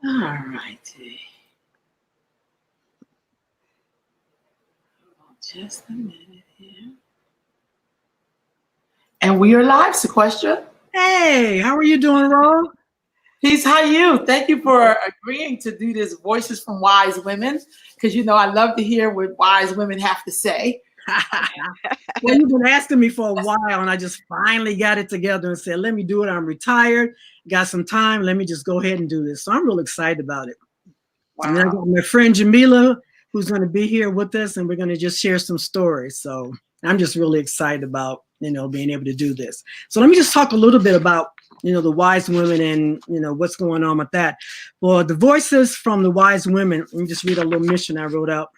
All righty. Just a minute here. And we are live, Shquestra. Hey, how are you doing, Ro? Peace, how you? Thank you for agreeing to do this Voices from Wise Women, because I love to hear what wise women have to say. Well, you've been asking me for a while, and I just finally got it together and said, let me do it. I'm retired, got some time. Let me just go ahead and do this. So I'm real excited about it. Wow. And I got my friend Jamila, who's going to be here with us, and we're going to just share some stories. So I'm just really excited about, being able to do this. So let me just talk a little bit about, the wise women and, what's going on with that. Well, the Voices from the Wise Women, let me just read a little mission I wrote out.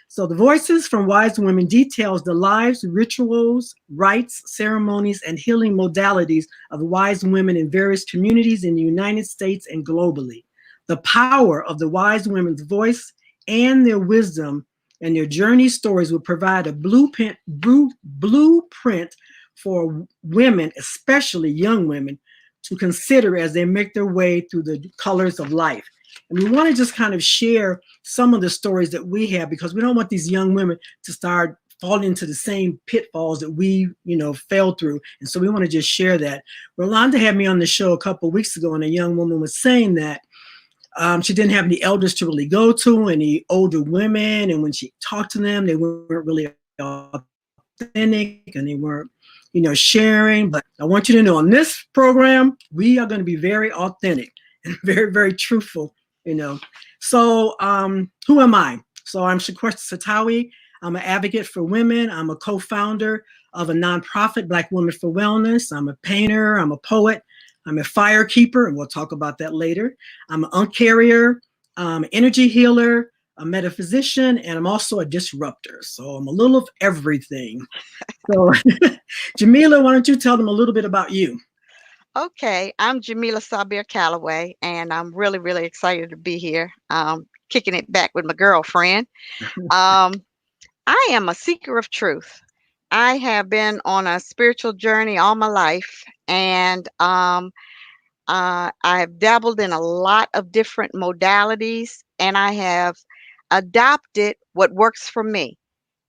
So the Voices from Wise Women details the lives, rituals, rites, ceremonies, and healing modalities of wise women in various communities in the United States and globally. The power of the wise women's voice and their wisdom and their journey stories will provide a blueprint for women, especially young women, to consider as they make their way through the colors of life. And we want to just kind of share some of the stories that we have, because we don't want these young women to start falling into the same pitfalls that we, fell through. And so we want to just share that. Rolanda had me on the show a couple of weeks ago, and a young woman was saying that she didn't have any elders to really go to, any older women. And when she talked to them, they weren't really authentic and they weren't, sharing. But I want you to know on this program, we are going to be very authentic and very, very truthful, So who am I? So I'm Shquestra Satawi. I'm an advocate for women. I'm a co-founder of a nonprofit, Black Women for Wellness. I'm a painter. I'm a poet. I'm a fire keeper, and we'll talk about that later. I'm an uncarrier, energy healer, a metaphysician, and I'm also a disruptor. So I'm a little of everything. So Jamila, why don't you tell them a little bit about you? Okay, I'm Jamila Sabir Calloway, and I'm really, really excited to be here, kicking it back with my girlfriend. I am a seeker of truth. I have been on a spiritual journey all my life, and I have dabbled in a lot of different modalities, and I have adopted what works for me.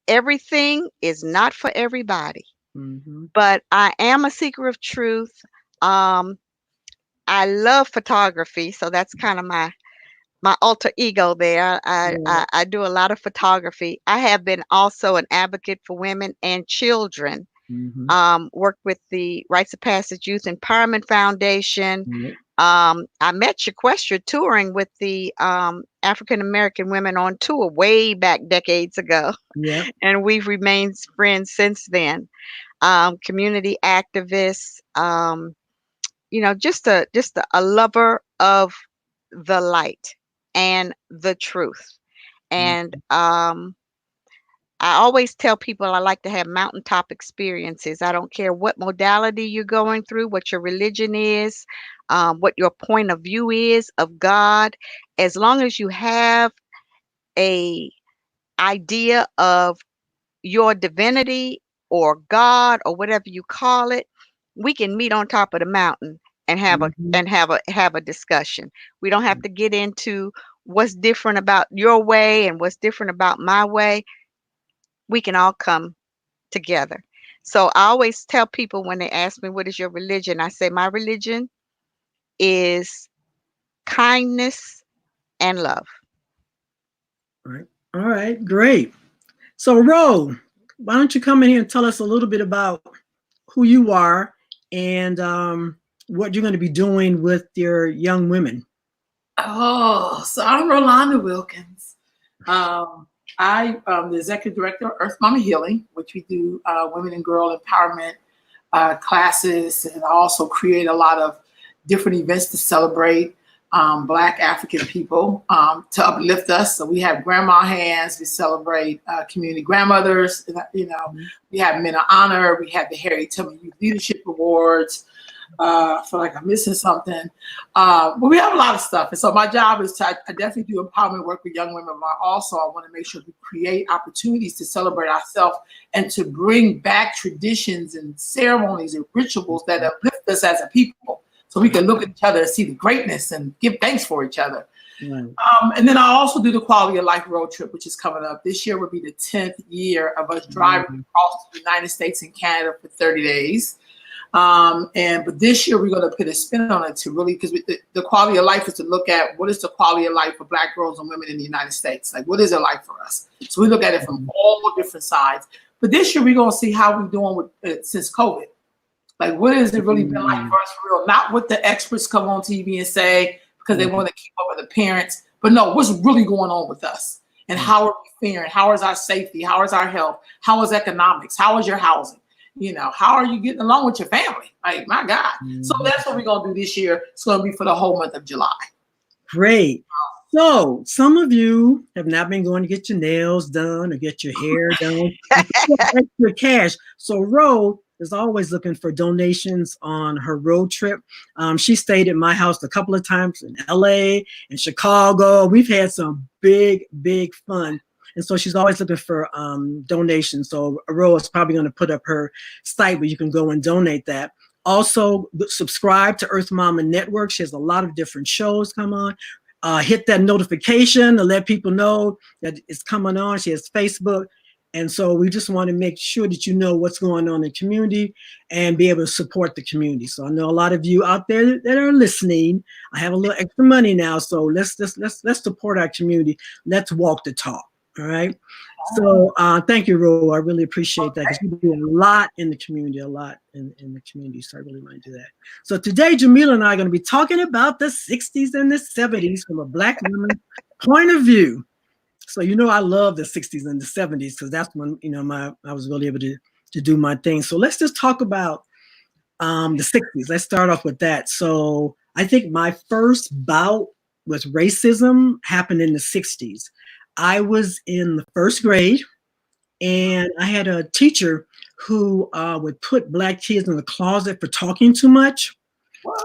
Everything is not for everybody, but I am a seeker of truth. I love photography, so that's kind of my alter ego there. I do a lot of photography. I have been also an advocate for women and children. Worked with the Rites of Passage Youth Empowerment Foundation. I met Shquestra touring with the African American women on tour way back decades ago, and we've remained friends since then. Community activists, just a lover of the light and the truth. And I always tell people I like to have mountaintop experiences. I don't care what modality you're going through, what your religion is, what your point of view is of God. As long as you have a idea of your divinity or God or whatever you call it, we can meet on top of the mountain and have a discussion. We don't have to get into what's different about your way and what's different about my way. We can all come together. So I always tell people when they ask me, what is your religion? I say, my religion is kindness and love. All right, great. So Ro, why don't you come in here and tell us a little bit about who you are and what you're going to be doing with your young women. Oh, so I'm Rolanda Wilkins. I am the executive director of Earth Mama Healing, which we do women and girl empowerment classes, and I also create a lot of different events to celebrate Black African people, to uplift us. So we have Grandma Hands, we celebrate community grandmothers, we have Men of Honor, we have the Harriet Tubman Youth Leadership Awards. I feel like I'm missing something. But we have a lot of stuff. And so my job is I definitely do empowerment work with young women, but also I want to make sure we create opportunities to celebrate ourselves and to bring back traditions and ceremonies and rituals that uplift us as a people, so we can look at each other and see the greatness and give thanks for each other. Right. And then I also do the quality of life road trip, which is coming up. This year will be the 10th year of us driving Mhm. across the United States and Canada for 30 days. But this year we're going to put a spin on it to really, because the quality of life is to look at what is the quality of life for Black girls and women in the United States. Like, what is it like for us? So we look at it from all different sides. But this year we're going to see how we're doing with it since COVID. Like, what has it really been like for us for real? Not what the experts come on TV and say because they want to keep up with the parents, but no, what's really going on with us and how are we faring? How is our safety? How is our health? How is economics? How is your housing? You know, how are you getting along with your family? Like, my God. So that's what we're going to do this year. It's going to be for the whole month of July. Great. So some of you have not been going to get your nails done or get your hair done. Extra cash. So Ro is always looking for donations on her road trip. She stayed at my house a couple of times in LA and Chicago. We've had some big fun. And so she's always looking for donations. So Ro is probably going to put up her site where you can go and donate that. Also, subscribe to Earth Mama Network. She has a lot of different shows come on. Hit that notification to let people know that it's coming on. She has Facebook. And so we just want to make sure that you know what's going on in the community and be able to support the community. So I know a lot of you out there that are listening. I have a little extra money now, so let's support our community. Let's walk the talk. All right. So thank you, Ro. I really appreciate that because you do a lot in the community, So I really want to do that. So today, Jamila and I are going to be talking about the 60s and the 70s from a Black woman's point of view. So I love the 60s and the 70s because that's when I was really able to do my thing. So let's just talk about the 60s. Let's start off with that. So I think my first bout with racism happened in the 60s. I was in the first grade, and I had a teacher who would put Black kids in the closet for talking too much.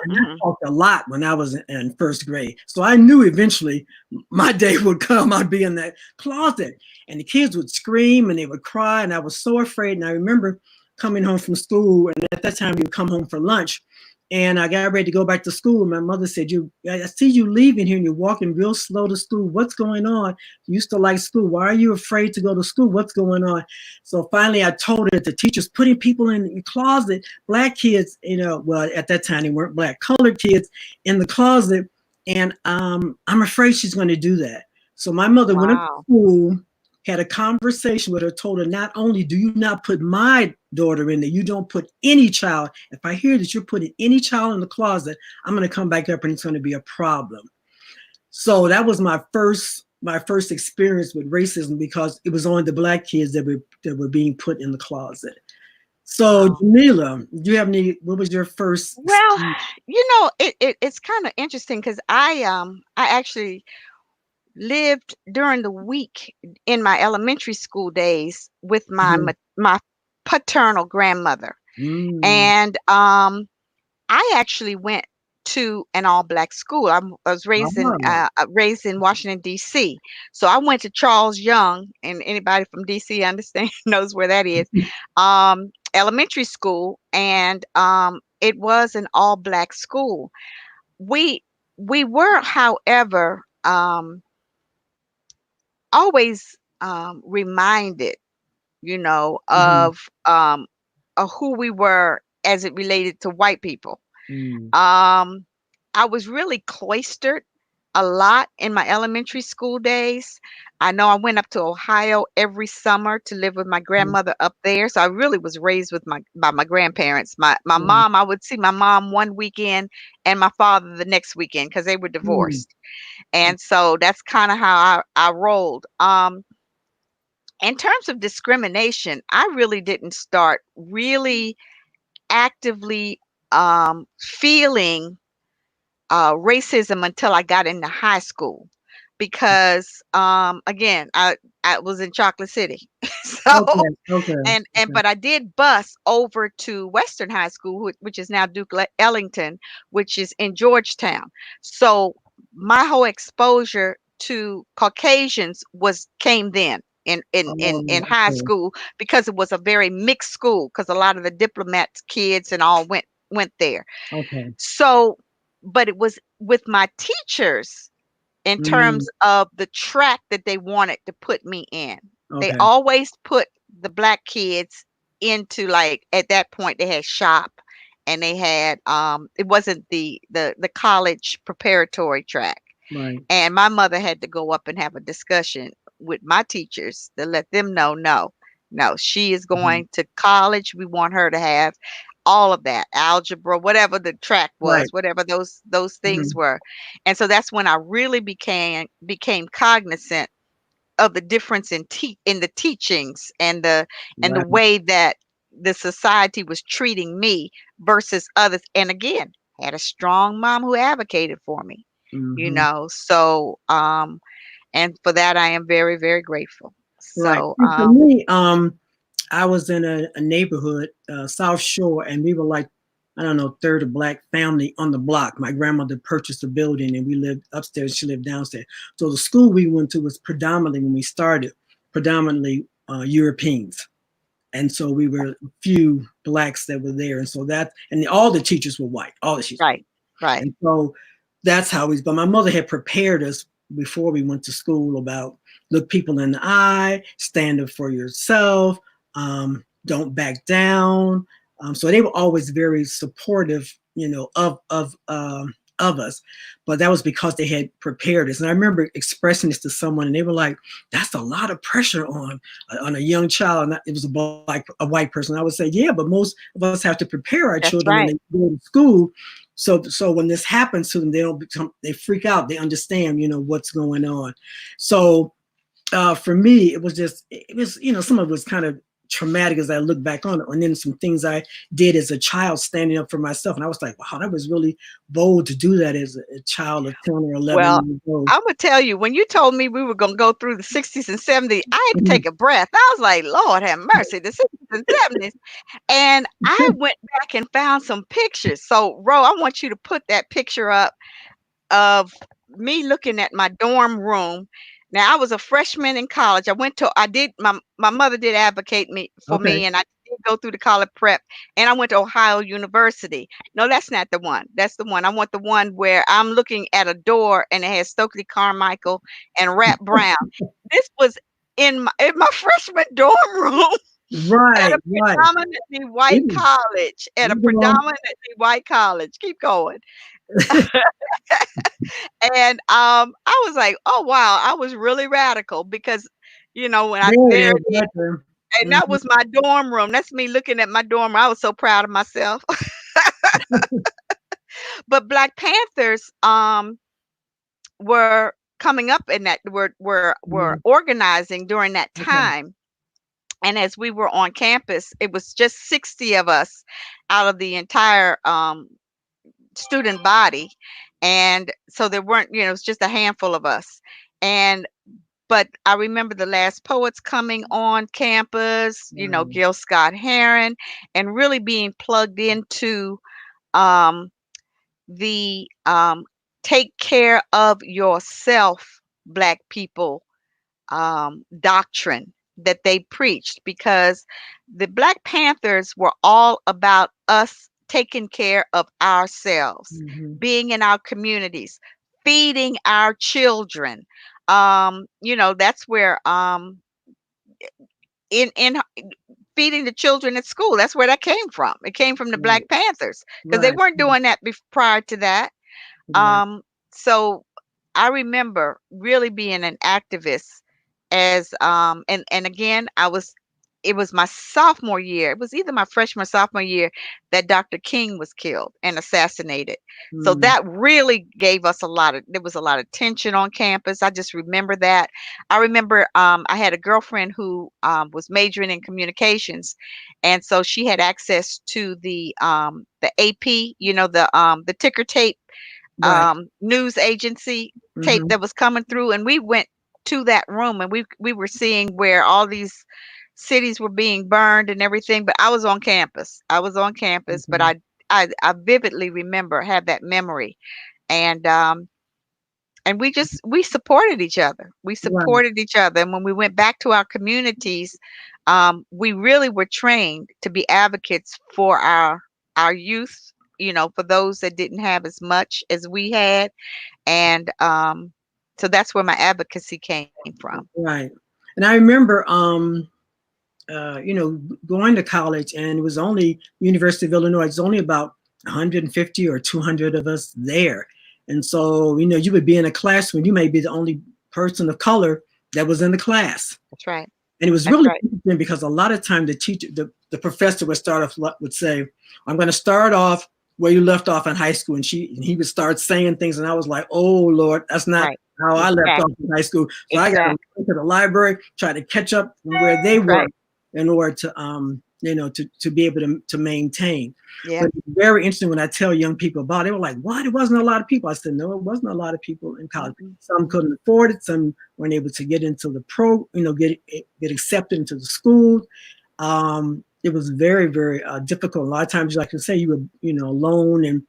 And I talked a lot when I was in first grade. So I knew eventually my day would come. I'd be in that closet and the kids would scream and they would cry. And I was so afraid. And I remember coming home from school. And at that time, you would come home for lunch. And I got ready to go back to school. My mother said, I see you leaving here and you're walking real slow to school. What's going on? You used to like school. Why are you afraid to go to school? What's going on? So finally I told her that the teacher's putting people in the closet, Black kids, well, at that time they weren't Black, colored kids in the closet. And I'm afraid she's going to do that. So my mother went to school, had a conversation with her, told her, not only do you not put my daughter in there, you don't put any child. If I hear that you're putting any child in the closet, I'm going to come back up and it's going to be a problem. So that was my first experience with racism because it was only the Black kids that were being put in the closet. So Jamila, do you have what was your first? Well, it's kind of interesting because I actually lived during the week in my elementary school days with my paternal grandmother. And I actually went to an all-Black school. I was raised in Washington, D.C. So I went to Charles Young, and anybody from D.C. knows where that is, elementary school, and it was an all-Black school. We were, however, always reminded, of who we were as it related to white people. I was really cloistered a lot in my elementary school days. I know I went up to Ohio every summer to live with my grandmother up there. So I really was raised by my grandparents. My mom, I would see my mom one weekend and my father the next weekend because they were divorced. And so that's kind of how I rolled. In terms of discrimination, I really didn't start really actively feeling racism until I got into high school because again I was in Chocolate City. So but I did bus over to Western High School, which is now Duke Ellington, which is in Georgetown. So my whole exposure to Caucasians came then in high school because it was a very mixed school because a lot of the diplomats kids and all went there. So but it was with my teachers in Mm, terms of the track that they wanted to put me in. They okay. always put the black kids into, like, at that point they had shop, and they had it wasn't the college preparatory track. Right. And my mother had to go up and have a discussion with my teachers to let them know, no, no, she is Mhm. going to college. We want her to have all of that, algebra, whatever the track was, Right. whatever those things Mhm. were. And so that's when I really became cognizant of the difference in the teachings and the Right. way that the society was treating me versus others. And again, had a strong mom who advocated for me, Mhm. so and for that I am very, very grateful. Right. So And for me, I was in a neighborhood, South Shore, and we were like, I don't know, third of black family on the block. My grandmother purchased a building, and we lived upstairs. She lived downstairs. So the school we went to was predominantly, when we started, predominantly Europeans, and so we were a few blacks that were there, and so that, and all the teachers were white. All the teachers were right, white. right, And so that's how we, but my mother had prepared us before we went to school about look people in the eye, stand up for yourself, don't back down. So they were always very supportive, of us. But that was because they had prepared us. And I remember expressing this to someone, and they were like, "That's a lot of pressure on a young child." And it was a white person. I would say, "Yeah, but most of us have to prepare our that's children when right, they go to school, so when this happens to them, they freak out. They understand, what's going on." So for me, it was some of it was kind of traumatic as I look back on it, and then some things I did as a child standing up for myself, and I was like, wow, that was really bold to do that as a child of 10 or 11 well, years old. I'm gonna tell you, when you told me we were gonna go through the 60s and 70s, I had to Mhm. take a breath. I was like, Lord have mercy, the 60s and 70s. And I went back and found some pictures. So Ro, I want you to put that picture up of me looking at my dorm room. Now I was a freshman in college. I did my mother did advocate me for Okay. me, and I did go through the college prep, and I went to Ohio University. No, that's not the one. That's the one. I want the one where I'm looking at a door and it has Stokely Carmichael and Rat Brown. This was in my freshman dorm room at Right, a right. predominantly white Ooh, college. At a you go. predominantly white college. Keep going. And, I was like, "Oh, wow." I was really radical because, when I There it there is, it is, right there. and that Mhm. was my dorm room. That's me looking at my dorm room. I was so proud of myself. But Black Panthers, were coming up in that were Mhm. organizing during that Okay. time, and as we were on campus, it was just 60 of us out of the entire, student body, and so there weren't, it was just a handful of us. And but I remember the last poets coming on campus, Wow. Gil Scott Heron, and really being plugged into um, the take care of yourself, Black people, doctrine that they preached, because the Black Panthers were all about us taking care of ourselves, Mhm. being in our communities, feeding our children. That's where in feeding the children at school, that's where that came from. It came from the Right, Black Panthers because they right, weren't doing that prior to that. right. So I remember really being an activist as and again it was my sophomore year. It was either my freshman or sophomore year that Dr. King was killed and assassinated. So Mm. that really gave us there was a lot of tension on campus. I just remember that. I remember I had a girlfriend who was majoring in communications, and so she had access to the AP, the ticker tape Right. news agency tape Mhm. that was coming through, and we went to that room, and we were seeing where all these cities were being burned and everything. But I was on campus. I was on campus, but Mhm. I vividly remember, have that memory, and we supported each other. We Right. supported each other, and when we went back to our communities, we really were trained to be advocates for our youth. For those that didn't have as much as we had, and So that's where my advocacy came from. Right. And I remember, going to college, and it was only University of Illinois. It's only about 150 or 200 of us there, and so you would be in a classroom. You may be the only person of color that was in the class, That's right. and it was That's really right. interesting because a lot of time the professor would start off would say, "I'm going to start off where you left off in high school," and he would start saying things, and I was like, "Oh Lord, that's not." Right. How I left off Exactly. in high school. So I got to Exactly. go to the library, try to catch up from where they were Right. in order to to be able to maintain. Yeah. But it's very interesting when I tell young people about it. They were like, "What? It wasn't a lot of people." I said, "No, it wasn't a lot of people in college. Mhm. Some couldn't afford it. Some weren't able to get into the get accepted into the school. It was very, very difficult. A lot of times, like I say, you were alone, and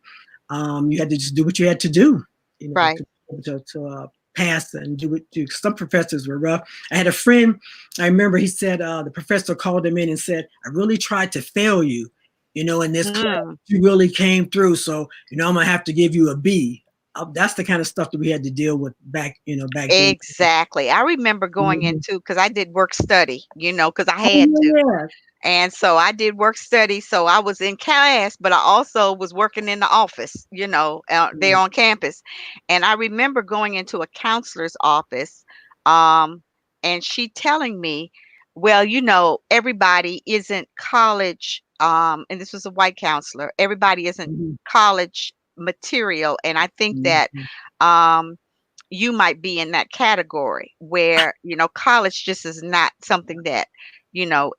you had to just do what you had to do, Right. to pass and do what do. Some professors were rough. I had a friend. I remember he said the professor called him in and said, "I really tried to fail you, in this class. Mm. You really came through. So I'm gonna have to give you a B." That's the kind of stuff that we had to deal with back then. Exactly. I remember going Mhm. into because I did work study, because I Oh had to. yeah, And so I did work study. So I was in class, but I also was working in the office, there yeah. on campus. And I remember going into a counselor's office, um, and she telling me, well, everybody isn't college, and this was a white counselor, everybody isn't Mhm. college material. And I think that Mhm. um, you might be in that category where college just is not something that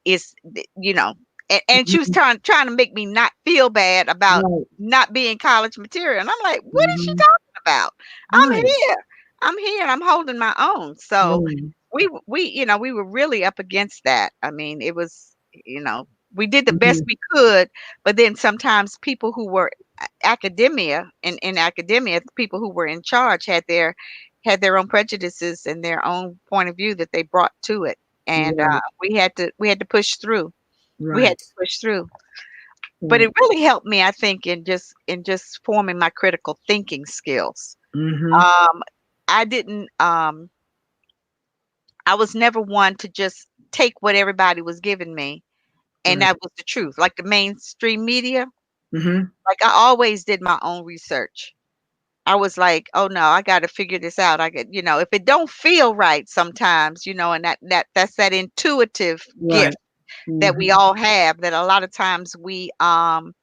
is and she was Mhm. trying to make me not feel bad about Right. not being college material, and I'm like, what is she Mhm. talking about? i'm Right. here I'm here and I'm holding my own. So Right. we were really up against that. I mean, it was, we did the best Mhm. we could, but then sometimes people who were academia in academia, people who were in charge had their own prejudices and their own point of view that they brought to it. And Right. we had to push through. We had Right. to push through. But Right. it really helped me, I think, in just forming my critical thinking skills. Mhm. Um, I didn't. I was never one to just take what everybody was giving me, and Right. that was the truth. Like the mainstream media, Mhm. like I always did my own research. I was like, "Oh no, I got to figure this out." I get, if it don't feel right sometimes, and that's that intuitive Right. gift that we Mhm. all have, that a lot of times um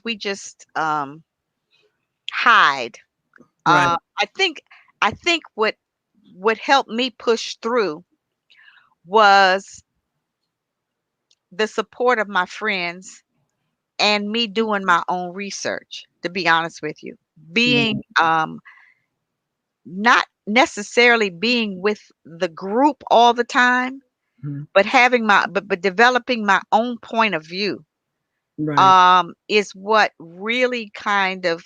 we just hide. Right. I think what helped me push through was the support of my friends and me doing my own research, to be honest with you. Being Right. not necessarily being with the group all the time, Mhm. but having but developing my own point of view Right. is what really kind of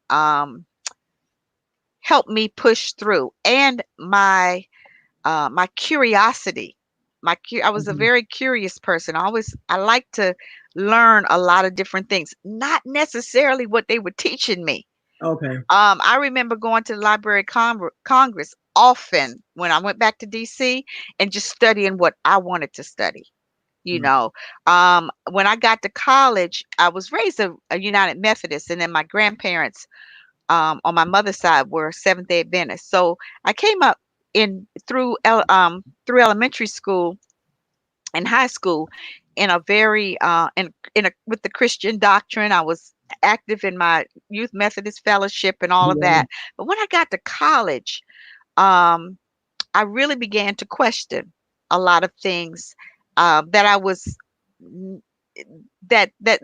um helped me push through. And my curiosity. I was a Mhm. very curious person. I like to learn a lot of different things, not necessarily what they were teaching me. Okay. I remember going to the Library of Congress often when I went back to DC and just studying what I wanted to study. You Right. know, when I got to college, I was raised a United Methodist, and then my grandparents, on my mother's side, were Seventh Day Adventists. So I came up in through elementary school and high school in a very in a with the Christian doctrine. I was active in my Youth Methodist Fellowship and all of Yeah. that. But when I got to college, um, I really began to question a lot of things that I was n-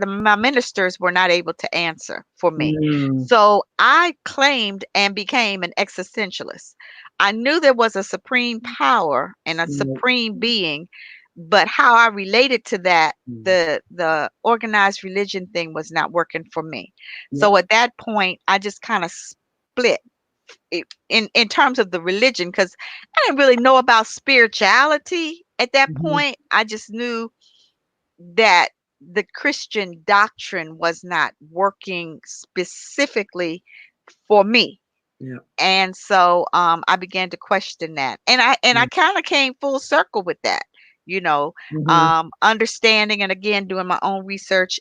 my ministers were not able to answer for me. Mm. So I claimed and became an existentialist. I knew there was a supreme power and a Right. supreme being, but how I related to that, Mm. the organized religion thing was not working for me. Yep. So at that point, I just kind of split in terms of the religion, because I didn't really know about spirituality at that Mhm. point. I just knew that. the Christian doctrine was not working specifically for me. Yeah. And so I began to question that. And I kind of came full circle with that, you know, Mm-hmm. understanding and again doing my own research,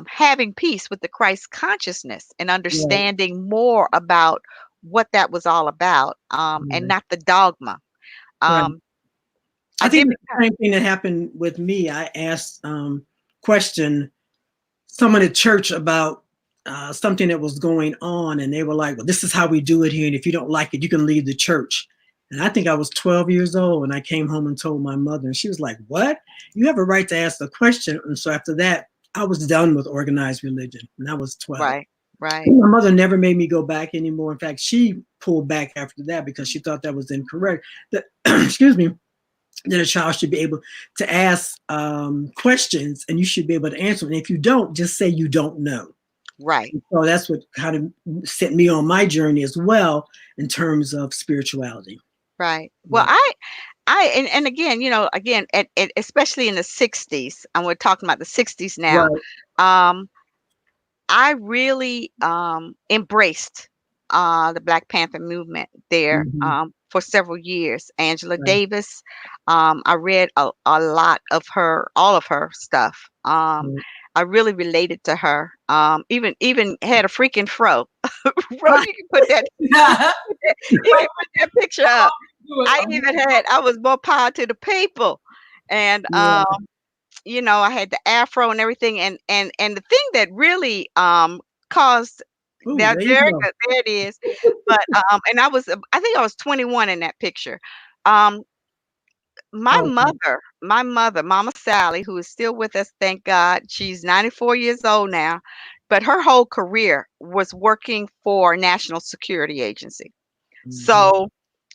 having peace with the Christ consciousness and Right. understanding more about what that was all about, and Right. not the dogma. Right. Um, I I think did it's the same thing that happened with me. I asked question someone at church about something that was going on, and they were like, "Well, this is how we do it here, and if you don't like it, you can leave the church." And I think I was 12 years old, and I came home and told my mother, and she was like, "What? You have a right to ask the question." And so after that, I was done with organized religion, and I was 12. right, right, My mother never made me go back anymore. In fact, she pulled back after that because she thought that was incorrect. That excuse me, that a child should be able to ask questions and you should be able to answer them. And if you don't, just say you don't know. right, And so that's what kind of set me on my journey as well in terms of spirituality. right. Well, Yeah. and again, again, especially in the 60s, and we're talking about the 60s now. Right. Um, I really embraced the Black Panther movement there Mm-hmm. for several years. Angela Right. Davis, I read a lot of her, all of her stuff. Right. I really related to her. Even had a freaking fro. Bro, you can put that. You can put that picture up. I was more power to the people, and Yeah. I had the afro and everything, and the thing that really caused Ooh, that there you there, go. there it is. But and I think I was 21 in that picture. Um, Okay. my mother, Mama Sally, who is still with us, thank God. She's 94 years old now, but her whole career was working for National Security Agency. Mm-hmm. So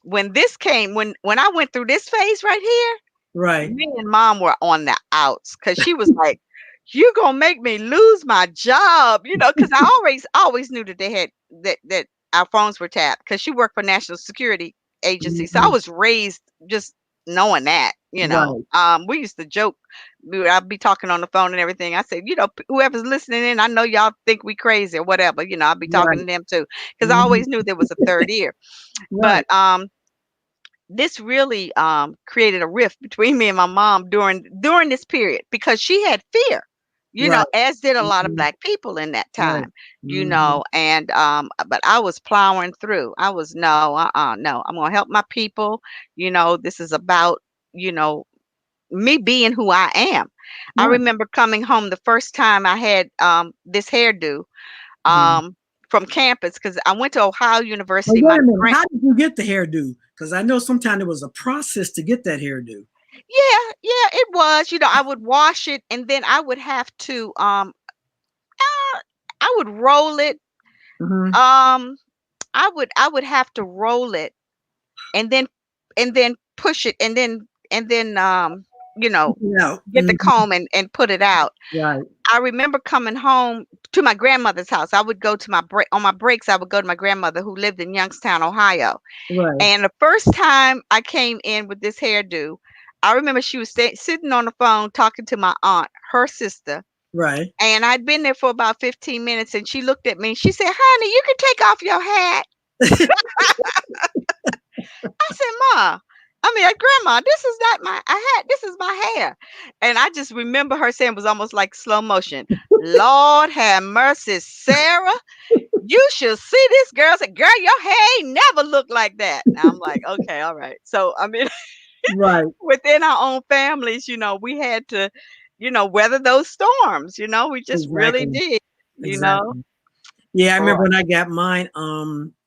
when I went through this phase right here, Right. me and mom were on the outs because she was like, "You gonna make me lose my job," because I always knew that they had that our phones were tapped because she worked for National Security Agency. So I Mm-hmm. was raised just knowing that. Right. We used to joke. I'd be talking on the phone and everything. I said, whoever's listening in, I know y'all think we crazy or whatever. I'd be talking to Right. them too because I Mm-hmm. always knew there was a third ear. Right. But this really created a rift between me and my mom during this period because she had fear, Right. as did a lot of Mm-hmm. Black people in that Right. time, Mm-hmm. and but I was plowing through. I was no, I'm gonna help my people. This is about you know me being who I am. I Right. remember coming home the first time I had this hairdo Mm-hmm. um, from campus because I went to Ohio But University. wait a minute, how did you get the hairdo? Because I know sometimes there was a process to get that hairdo. Yeah, yeah, it was. I would wash it and then I would have to I would roll it. Mm-hmm. Um I would have to roll it and then push it and then you know Yeah. get the Mm-hmm. comb and put it out. Right. I remember coming home to my grandmother's house. I would go to my break on my breaks. I would go to my grandmother who lived in Youngstown, Ohio. Right. And the first time I came in with this hairdo, I remember she was sitting on the phone talking to my aunt, her sister, Right. and I'd been there for about 15 minutes. And she looked at me and she said, "Honey, you can take off your hat." I said, Grandma, this is not my a hat. This is my hair." And I just remember her saying, it was almost like slow motion, "Lord have mercy, Sarah. You should see this girl." I said, "Girl, your hair ain't never looked like that." Now I'm like, okay, all right. So I mean, Right. within our own families, we had to, weather those storms. We just really Exactly. did, you know. Exactly. Yeah, I Boy, remember when I got mine,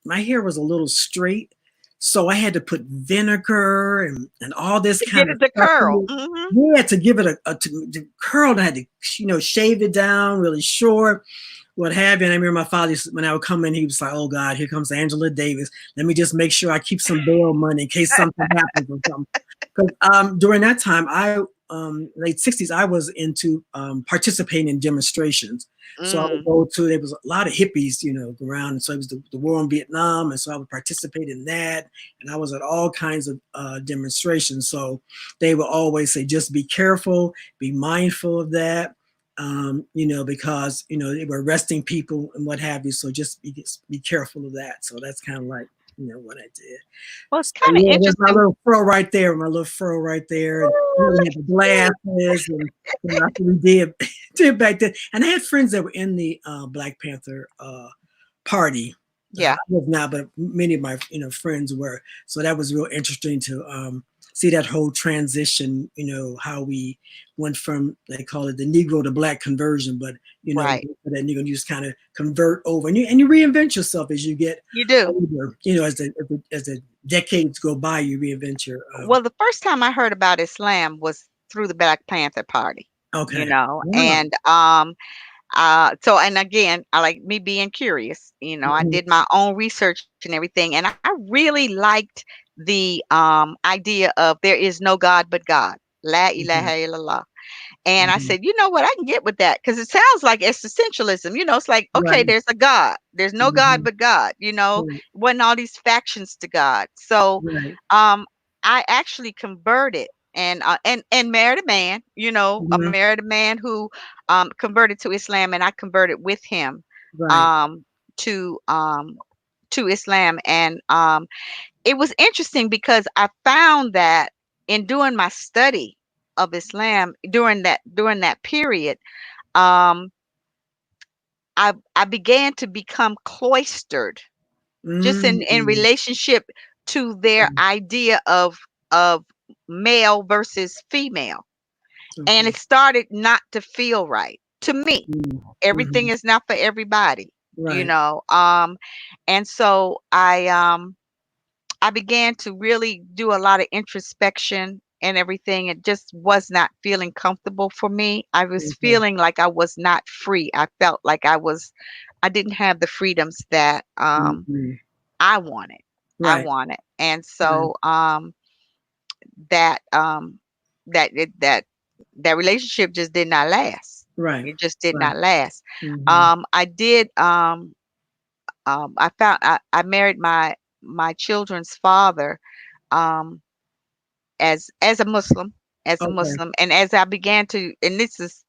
my hair was a little straight, so I had to put vinegar and all this to get kind of it to stuff curl. in it. Yeah, to give it to curl, and I had to, shave it down really short, what have you. And I remember my father, when I would come in, he was like, "Oh God, here comes Angela Davis. Let me just make sure I keep some bail money in case something happens or something." Because during that time, late 60s, I was into participating in demonstrations. So I would Mm. go to, there was a lot of hippies, around. And so it was the war in Vietnam. And so I would participate in that. And I was at all kinds of demonstrations. So they would always say, just be careful, be mindful of that. Because, they were arresting people and what have you. So just be careful of that. So that's kind of like, what I did. Well, it's So kind of yeah, there's my interesting. little fro right there, my little fro right there. And we had the glasses, and that's what we did back then. And I had friends that were in the Black Panther party. I Yeah, was not, but many of my friends were. So that was real interesting to see that whole transition. How we went from, they call it the Negro to Black conversion, but right. that Negro, you just kind of convert over, and you reinvent yourself as you get You do. older. As the decades go by, you reinvent your. Well, the first time I heard about Islam was through the Black Panther Party, Okay. Wow. and so, and again, I like me being curious. I Mhm. did my own research and everything, and I really liked the idea of there is no God but God. La Okay. ilaha illallah. And I Mhm. said, you know what, I can get with that because it sounds like existentialism. It's like, okay, Right. there's a God. There's no God Mhm. but God, Right. wasn't all these factions to God. So Right. um I actually converted and married a man, I Mhm. married a man who converted to Islam, and I converted with him Right. um to um to Islam. And it was interesting because I found that in doing my study of Islam during that period, um, I began to become cloistered just in Mm. relationship to their idea of male versus female, and Okay. it started not to feel right to me. Mm. Everything Mhm. is not for everybody, you Right. know. Um, and so I began to really do a lot of introspection and everything. It just was not feeling comfortable for me. I was Okay. feeling like I was not free. I felt like I didn't have the freedoms that Mhm. I wanted. I Right. wanted. And Right. so that that it, that that relationship just did not last. Right. It just did Right. not last. Mhm. I did I married my children's father um as a Muslim, Okay. and as I began to, and this is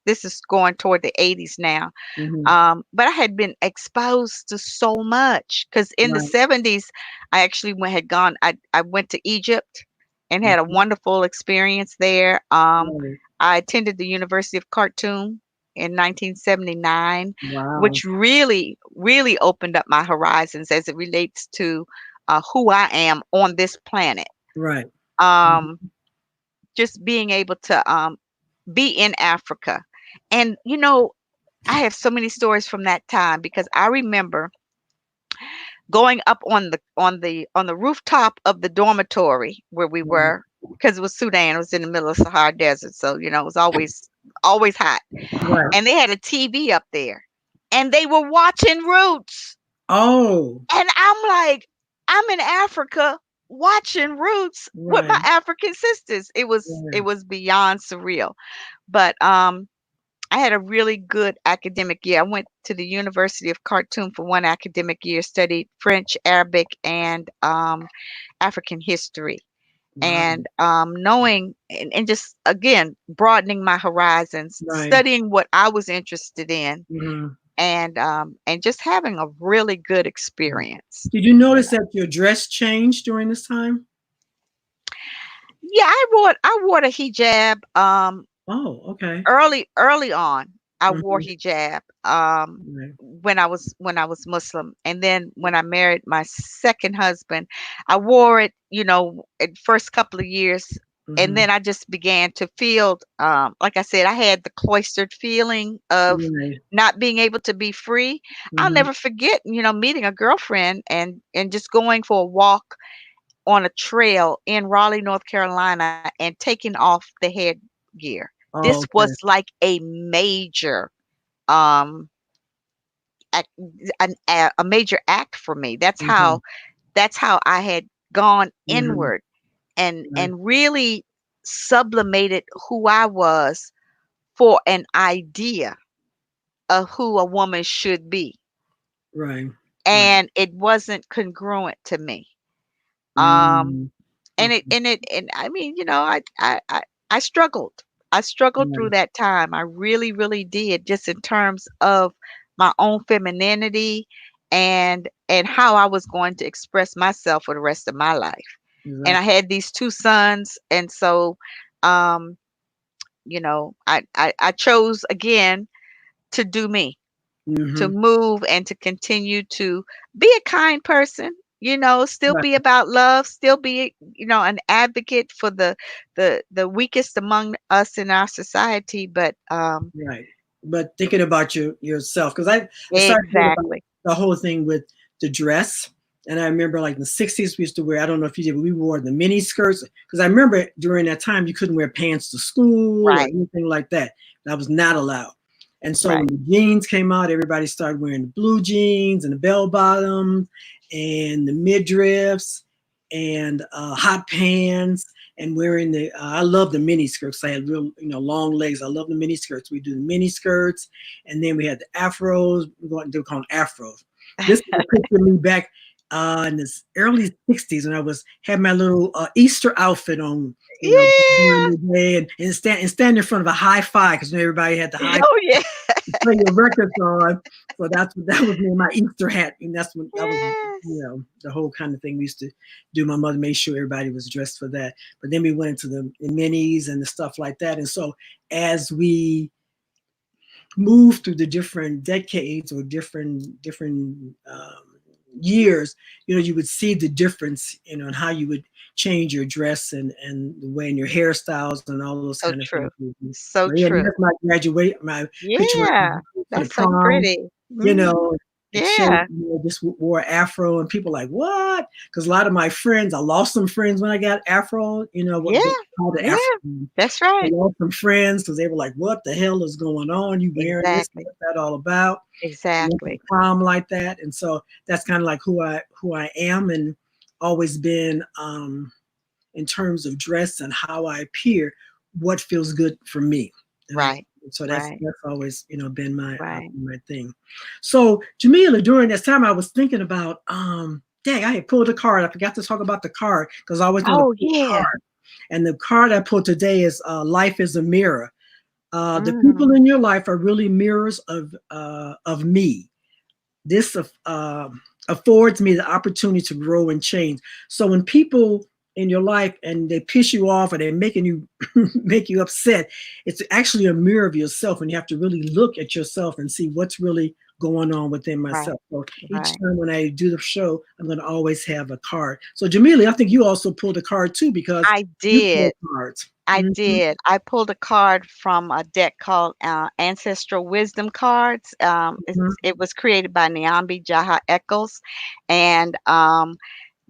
going toward the 80s now, Mhm. but I had been exposed to so much because in the Right. 70s, I actually had gone, I went to Egypt and had a Mhm. wonderful experience there. Right. I attended the University of Khartoum in 1979, Wow. which really, really opened up my horizons as it relates to who I am on this planet. Right. Mhm. Um, just being able to be in Africa. And I have so many stories from that time because I remember going up on the rooftop of the dormitory where we Right. were, because it was Sudan, it was in the middle of Sahara Desert, so it was always hot. Right. And they had a TV up there, and they were watching Roots. Oh. And I'm like, I'm in Africa watching Roots with my Right. African sisters. It Right. was beyond surreal. But I had a really good academic year. I went to the University of Khartoum for one academic year, studied French, Arabic, and African history. Wow. And knowing and just again broadening my horizons, Right. studying what I was interested in, Mhm. and just having a really good experience. Did you notice that your dress changed during this time? Yeah, I wore a hijab. Oh, okay. Early on, I wore Mhm. hijab Right. when I was Muslim, and then when I married my second husband, I wore it, at first couple of years, and Mhm. then I just began to feel, like I said, I had the cloistered feeling of Right. not being able to be free. I'll Mhm. never forget, meeting a girlfriend and just going for a walk on a trail in Raleigh, North Carolina, and taking off the headgear. This Oh, was okay. like a major um act, a major act for me. Mhm. That's how I had gone Mhm. inward and Right. really sublimated who I was for an idea of who a woman should be. Right. Right. And it wasn't congruent to me. Um, Mm, and I mean, I struggled. I struggled through right. that time. I really, really did, just in terms of my own femininity and how I was going to express myself for the rest of my life. And I Exactly. had these two sons, and so um, I chose again to do me, to Mm-hmm. move and to continue to be a kind person, still Right. be about love, still be, an advocate for the weakest among us in our society, but Right. But thinking about yourself, because I started thinking about exactly. the whole thing with the dress. And I remember like in the 60s, we used to wear, I don't know if you did, but we wore the mini skirts. Because I remember during that time, you couldn't wear pants to school or Right, anything like that. That was not allowed. And so when right. the jeans came out, everybody started wearing the blue jeans and the bell bottoms and the midriffs and hot pants and wearing the I love the mini skirts. I had real long legs. I love the mini skirts. We do the mini skirts, and then we had the afros. They were called afros. This is a picture of me back in the early '60s when I was had my little Easter outfit on. During Yeah. the day and stand in front of a high five because everybody had the high Oh yeah. play your records on. So that was me, my Easter hat, and that's when that was Yes. the whole kind of thing we used to do. My mother made sure everybody was dressed for that. But then we went into the minis and the stuff like that. And so as we moved through the different decades or different years, you would see the difference, in how you would change your dress and the way and your hairstyles and all those So kind of things. true. So But yeah, true. that's my graduate, my picture Yeah. for the That's so prom, pretty. you Hmm. know, it showed, Yeah. just wore afro and people like, what? Because a lot of my friends, I lost some friends when I got afro, what they Yeah. call the Yeah. afro. That's I right. lost some friends because they were like, what the hell is going on? You wearing this? Exactly. What's that all about? I went to Exactly. prom like that. And so that's kind of like who I am and always been in terms of dress and how I appear, what feels good for me. And I Right. so that's Right. that's always been Right. my thing. So Jamila, during this time, I was thinking about dang, I had pulled a card. I forgot to talk about the card because I always want to Oh pull a yeah. card. And the card I pulled today is "Life is a Mirror." The people Mm. in your life are really mirrors of me. This affords me the opportunity to grow and change. So when people in your life and they piss you off or they're making you make you upset, it's actually a mirror of yourself, and you have to really look at yourself and see what's really going on within Right. myself. So each Right. time when I do the show, I'm going to always have a card. So Jamila, I think you also pulled a card too because I you pull did. cards. I Mhm, did. I pulled a card from a deck called Ancestral Wisdom Cards. mhm, It was created by Nyambi Jaha Eccles. And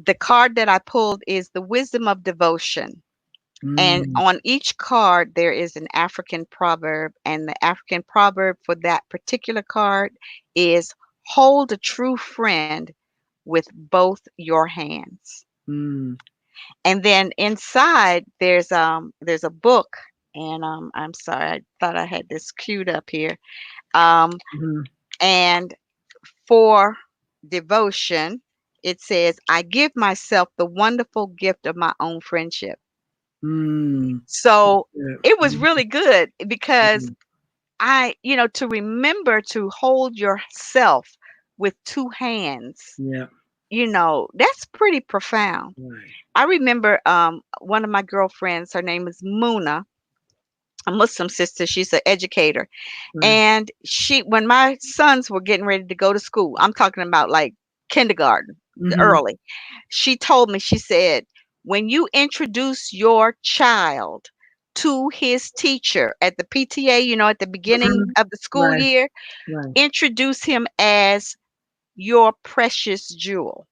the card that I pulled is the Wisdom of Devotion. And mm, on each card, there is an African proverb. And the African proverb for that particular card is hold a true friend with both your hands. mm, And then inside there's a book, and I'm sorry, I thought I had this queued up here. Um, mhm, and for devotion, it says, I give myself the wonderful gift of my own friendship. mm. So Yeah, it was mhm, really good because mhm, to remember to hold yourself with two hands, yeah, that's pretty profound. right. I remember one of my girlfriends, her name is Muna, a Muslim sister. She's an educator. Right. And when my sons were getting ready to go to school, I'm talking about like kindergarten, Mhm, early, she told me, she said, when you introduce your child to his teacher at the PTA, at the beginning mhm. of the school Right, year, right. introduce him as your precious jewel.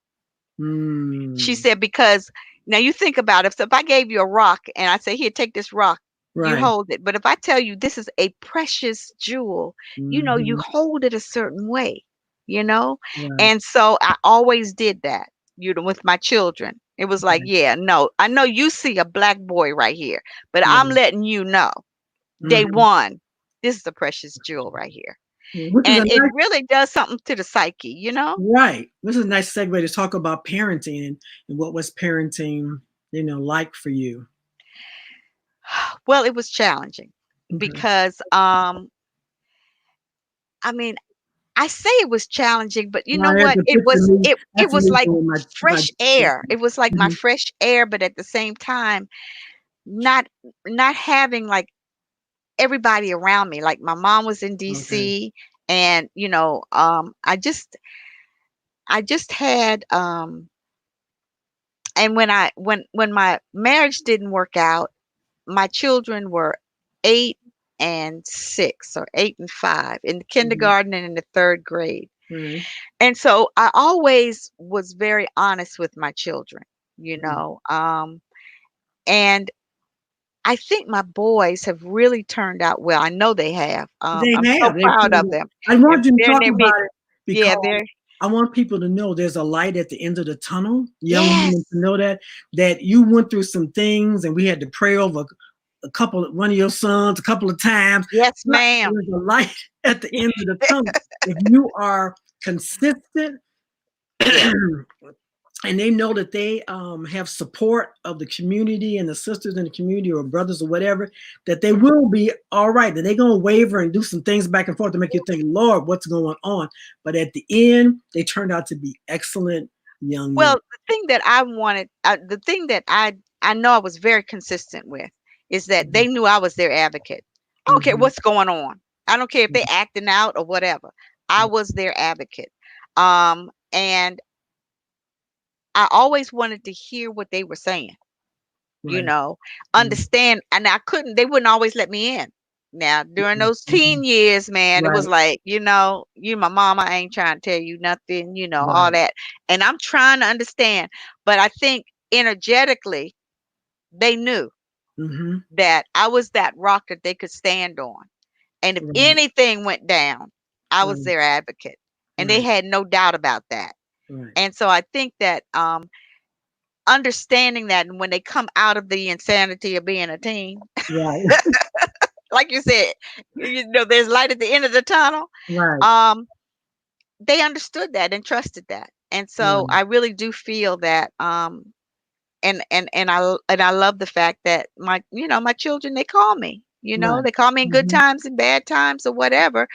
She Mm. said, because now you think about it. So if I gave you a rock and I say, here, take this rock, you Right. hold it. But if I tell you this is a precious jewel, you Mhm. hold it a certain way, you know? Right. And so I always did that. with my children. It was like, Right. yeah, no, I know you see a black boy right here, but I'm Right. letting you know, day Mhm. one, this is a precious jewel right here. Yeah, which is a And it nice really does something to the psyche, you know? right. This is a nice segue to talk about parenting and what was parenting, like for you. Well, it was challenging Okay. because, I mean, I say it was challenging, but you Now know that's what? a picture of me. It That's was me like doing my fresh air. It was like my Mhm. fresh air, but at the same time, not not having like everybody around me. Like my mom was in Okay. DC, and I just had and when my marriage didn't work out, my children were 8 and 6, or 8 and 5, in the Mhm. kindergarten and in the third grade. Right. And so I always was very honest with my children, you Mhm. know. And I think my boys have really turned out well. I know they have. They I'm so have. They've proud of turned them. I They're, want you to they're in talk their mid. about it Yeah, because they're I want people to know there's a light at the end of the tunnel. Young women yes, to know that you went through some things and we had to pray over one of your sons a couple of times. yes, But ma'am. there's a light at the end of the tunnel. If you are consistent Yeah. and they know that they have support of the community and the sisters in the community or brothers or whatever, that they will be all right. That they're going to waver and do some things back and forth to make you think, Lord, what's going on? But at the end, they turned out to be excellent young men. Well, the thing that I know I was very consistent with is that Mhm. they knew I was their advocate. I don't care Mhm. what's going on. I don't care if they acting out or whatever. I was their advocate. And I always wanted to hear what they were saying, you Right. know, Mhm. understand. And they wouldn't always let me in. Now, during those teen Mhm. years, man, it was Right. like, you my mama, I ain't trying to tell you nothing, all Right. that. And I'm trying to understand. But I think energetically, they knew Mhm. that I was that rock that they could stand on. And if Right. anything went down, I was Right. their advocate. And they Right. had no doubt about that. Right. And so I think that understanding that, and when they come out of the insanity of being a teen, Right. like you said, there's light at the end of the tunnel. Right. Um, they understood that and trusted that. And so Right. I really do feel that and I love the fact that my children, they call me. Right. They call me in good Mhm. times and bad times or whatever.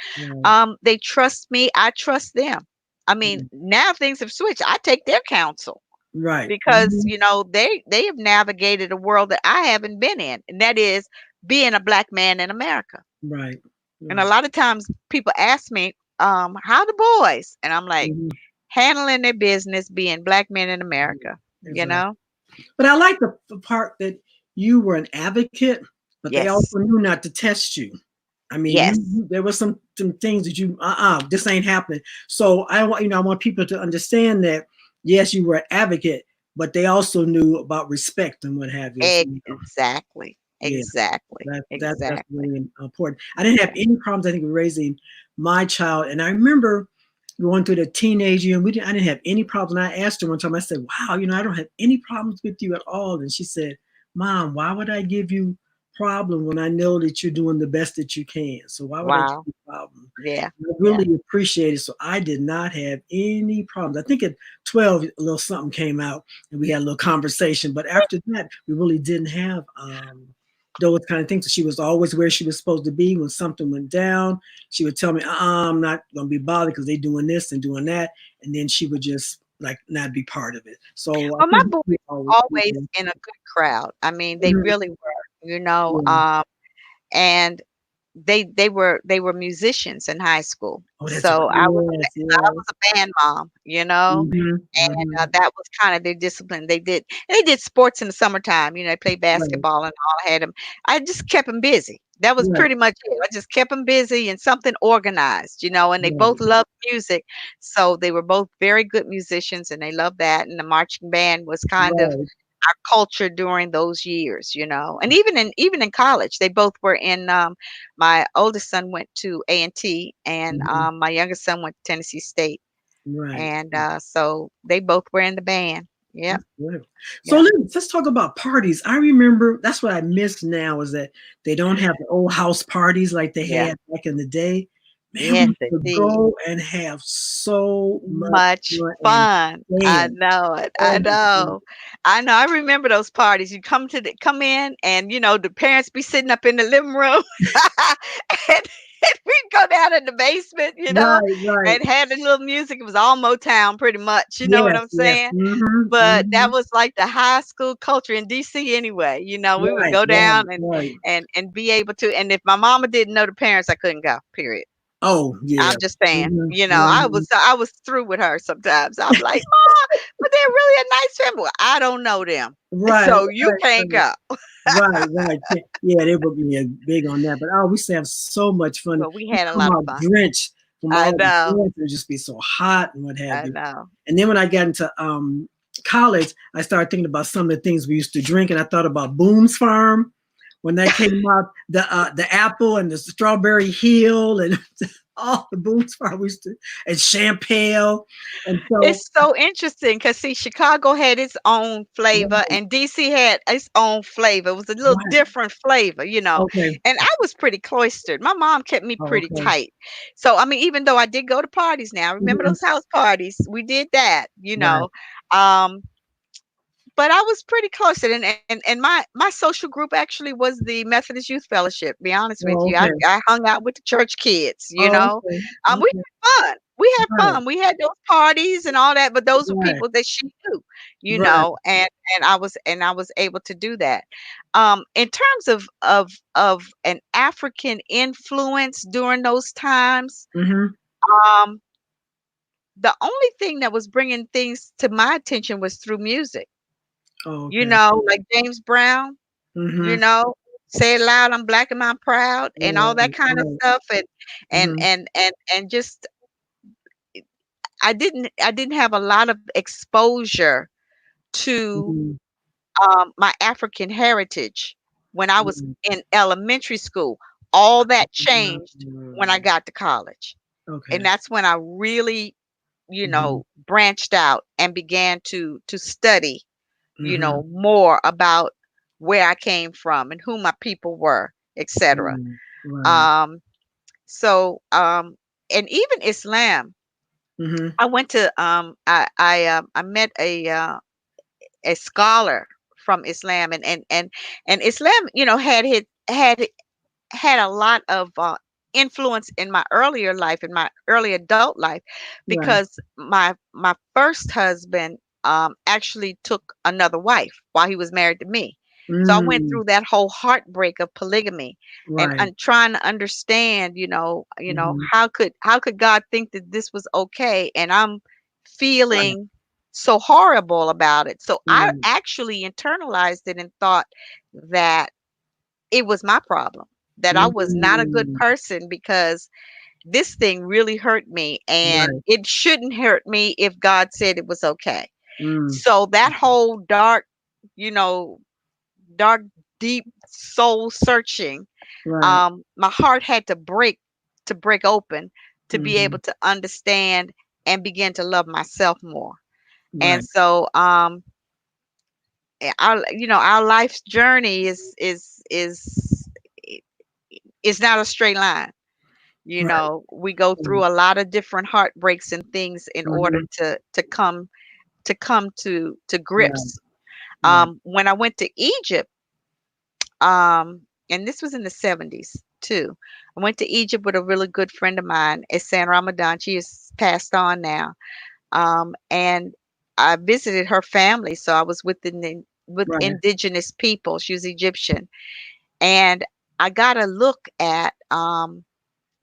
Right. They trust me, I trust them. I mean, Right. now things have switched. I take their counsel Right. because Mhm. they have navigated a world that I haven't been in, and that is being a black man in America. Right. And a Right. lot of times people ask me, how the boys? And I'm like, Mhm. handling their business, being black men in Right. America, you Exactly. know? But I like the part that you were an advocate, but they Yes. also knew not to test you. I mean, Yes. there were some things that this ain't happening. So I want people to understand that yes, you were an advocate, but they also knew about respect and what have you. So, Exactly. yeah, Exactly. that's Exactly. really important. I didn't have Yeah. any problems. I think with raising my child, and I remember going through the teenage year, and I didn't have any problems. And I asked her one time. I said, "Wow, I don't have any problems with you at all." And she said, "Mom, why would I give you problem when I know that you're doing the best that you can? So why would I give Wow. you problem?" Yeah. I Yeah. really appreciate it. So I did not have any problems. I think at 12, a little something came out and we had a little conversation. But after that, we really didn't have those kind of things. So she was always where she was supposed to be. When something went down, she would tell me, I'm not going to be bothered because they're doing this and doing that. And then she would just like not be part of it. So I Well, my think boys we were always, always in a good crowd. I mean, they mhm, really were. yeah. And they were musicians in high school. Oh, that's right. So Yes, I yes. was a band mom. Hmm. And Hmm. that was kind of their discipline. They did sports in the summertime. They played Right, basketball and all. I had them. I just kept them busy. That was right, pretty much it. I just kept them busy and something organized. And they both right, loved music, so they were both very good musicians, and they loved that. And the marching band was kind of right. our culture during those years. And even in college, they both were in. My oldest son went to A&T, and Mhm. my youngest son went to Tennessee State. Right. And so they both were in the band. Yep. That's good. So Yep. let's talk about parties. I remember that's what I miss now is that they don't have the old house parties like they Yeah. had back in the day. Man, Yes, we would indeed. go and have so much Much fun and fun. I dance. know it. Oh I my God. know. I know. I remember those parties. You come in and the parents be sitting up in the living room and, and we'd go down in the basement, Right, right. and had the little music. It was all Motown pretty much, you know what Yes, I'm yes. saying? Mm-hmm, But mm-hmm. that was like the high school culture in DC anyway. We would Right, go right, down and right. and be able to, and if my mama didn't know the parents, I couldn't go, period. Oh yeah. I'm just saying, Mm-hmm, I mm-hmm. was through with her sometimes. I'm like, "Mom, but they're really a nice family." Well, I don't know them, Right, so you right, can't right. go. Right, right. Yeah, yeah, they would be big on that. But oh, we used to have so much fun. But we We had a come lot of out fun. drenched from I all the know, dance. It would just be so hot and what have I you. know. And then when I got into college, I started thinking about some of the things we used to drink, and I thought about Boone's Farm when that came out, the apple and the strawberry hill and all the Boone's Farm we used to, and champagne. And so It's so interesting because see, Chicago had its own flavor right, and DC had its own flavor. It was a little right. different flavor. Okay. And I was pretty cloistered. My mom kept me Oh, pretty okay. tight. So I mean, even though I did go to parties now, remember Mhm. those house parties? We did that. Right. Um, but I was pretty close, and my social group actually was the Methodist Youth Fellowship. Be honest with Oh, you, okay. I hung out with the church kids. Oh, okay. We Okay. had fun. We had Right. fun. We had those parties and all that, but those were Right. people that she knew, Right. and I was able to do that. In terms of an African influence during those times, Mhm. um, the only thing that was bringing things to my attention was through music. Oh, okay. Like James Brown, you Mhm. know, "Say It Loud, I'm Black and I'm Proud," and all that Right. kind of Right. stuff, and and Mhm. and and and just I didn't have a lot of exposure to, Mhm. my African heritage when I was Mhm. in elementary school. All that changed when I Mm. got to college, and Okay. that's when I really, Mhm. branched out and began to study, Mhm. more about where I came from and who my people were, etc. Mm. Right. Um, so, and even Islam, Mhm. I went to I met a scholar from Islam, and Islam, had a lot of influence in my earlier life, in my early adult life, Right. because my first husband actually took another wife while he was married to me. So I went Mm. through that whole heartbreak of polygamy, Right. and trying to understand, Mhm. how could God think that this was okay, and I'm Right. feeling so horrible about it. So I Right. actually internalized it and thought that it was my problem, that I was not a good Mm. person because this thing really hurt me, and Right. it shouldn't hurt me if God said it was okay. Mm. So that whole you know, dark, deep soul searching, Right. my heart had to break open to be able Mhm. to understand and begin to love myself more. And Right. so, our life's journey is not a straight line. Right. We go Mm. through a lot of different heartbreaks and things in order Mhm. to come to Right. grips. Right. When I went to Egypt, um, and this was in the 70s too. I went to Egypt with a really good friend of mine, San Ramadan. She is passed on now. And I visited her family, so I was with Right. indigenous people. She was Egyptian, and I got a look at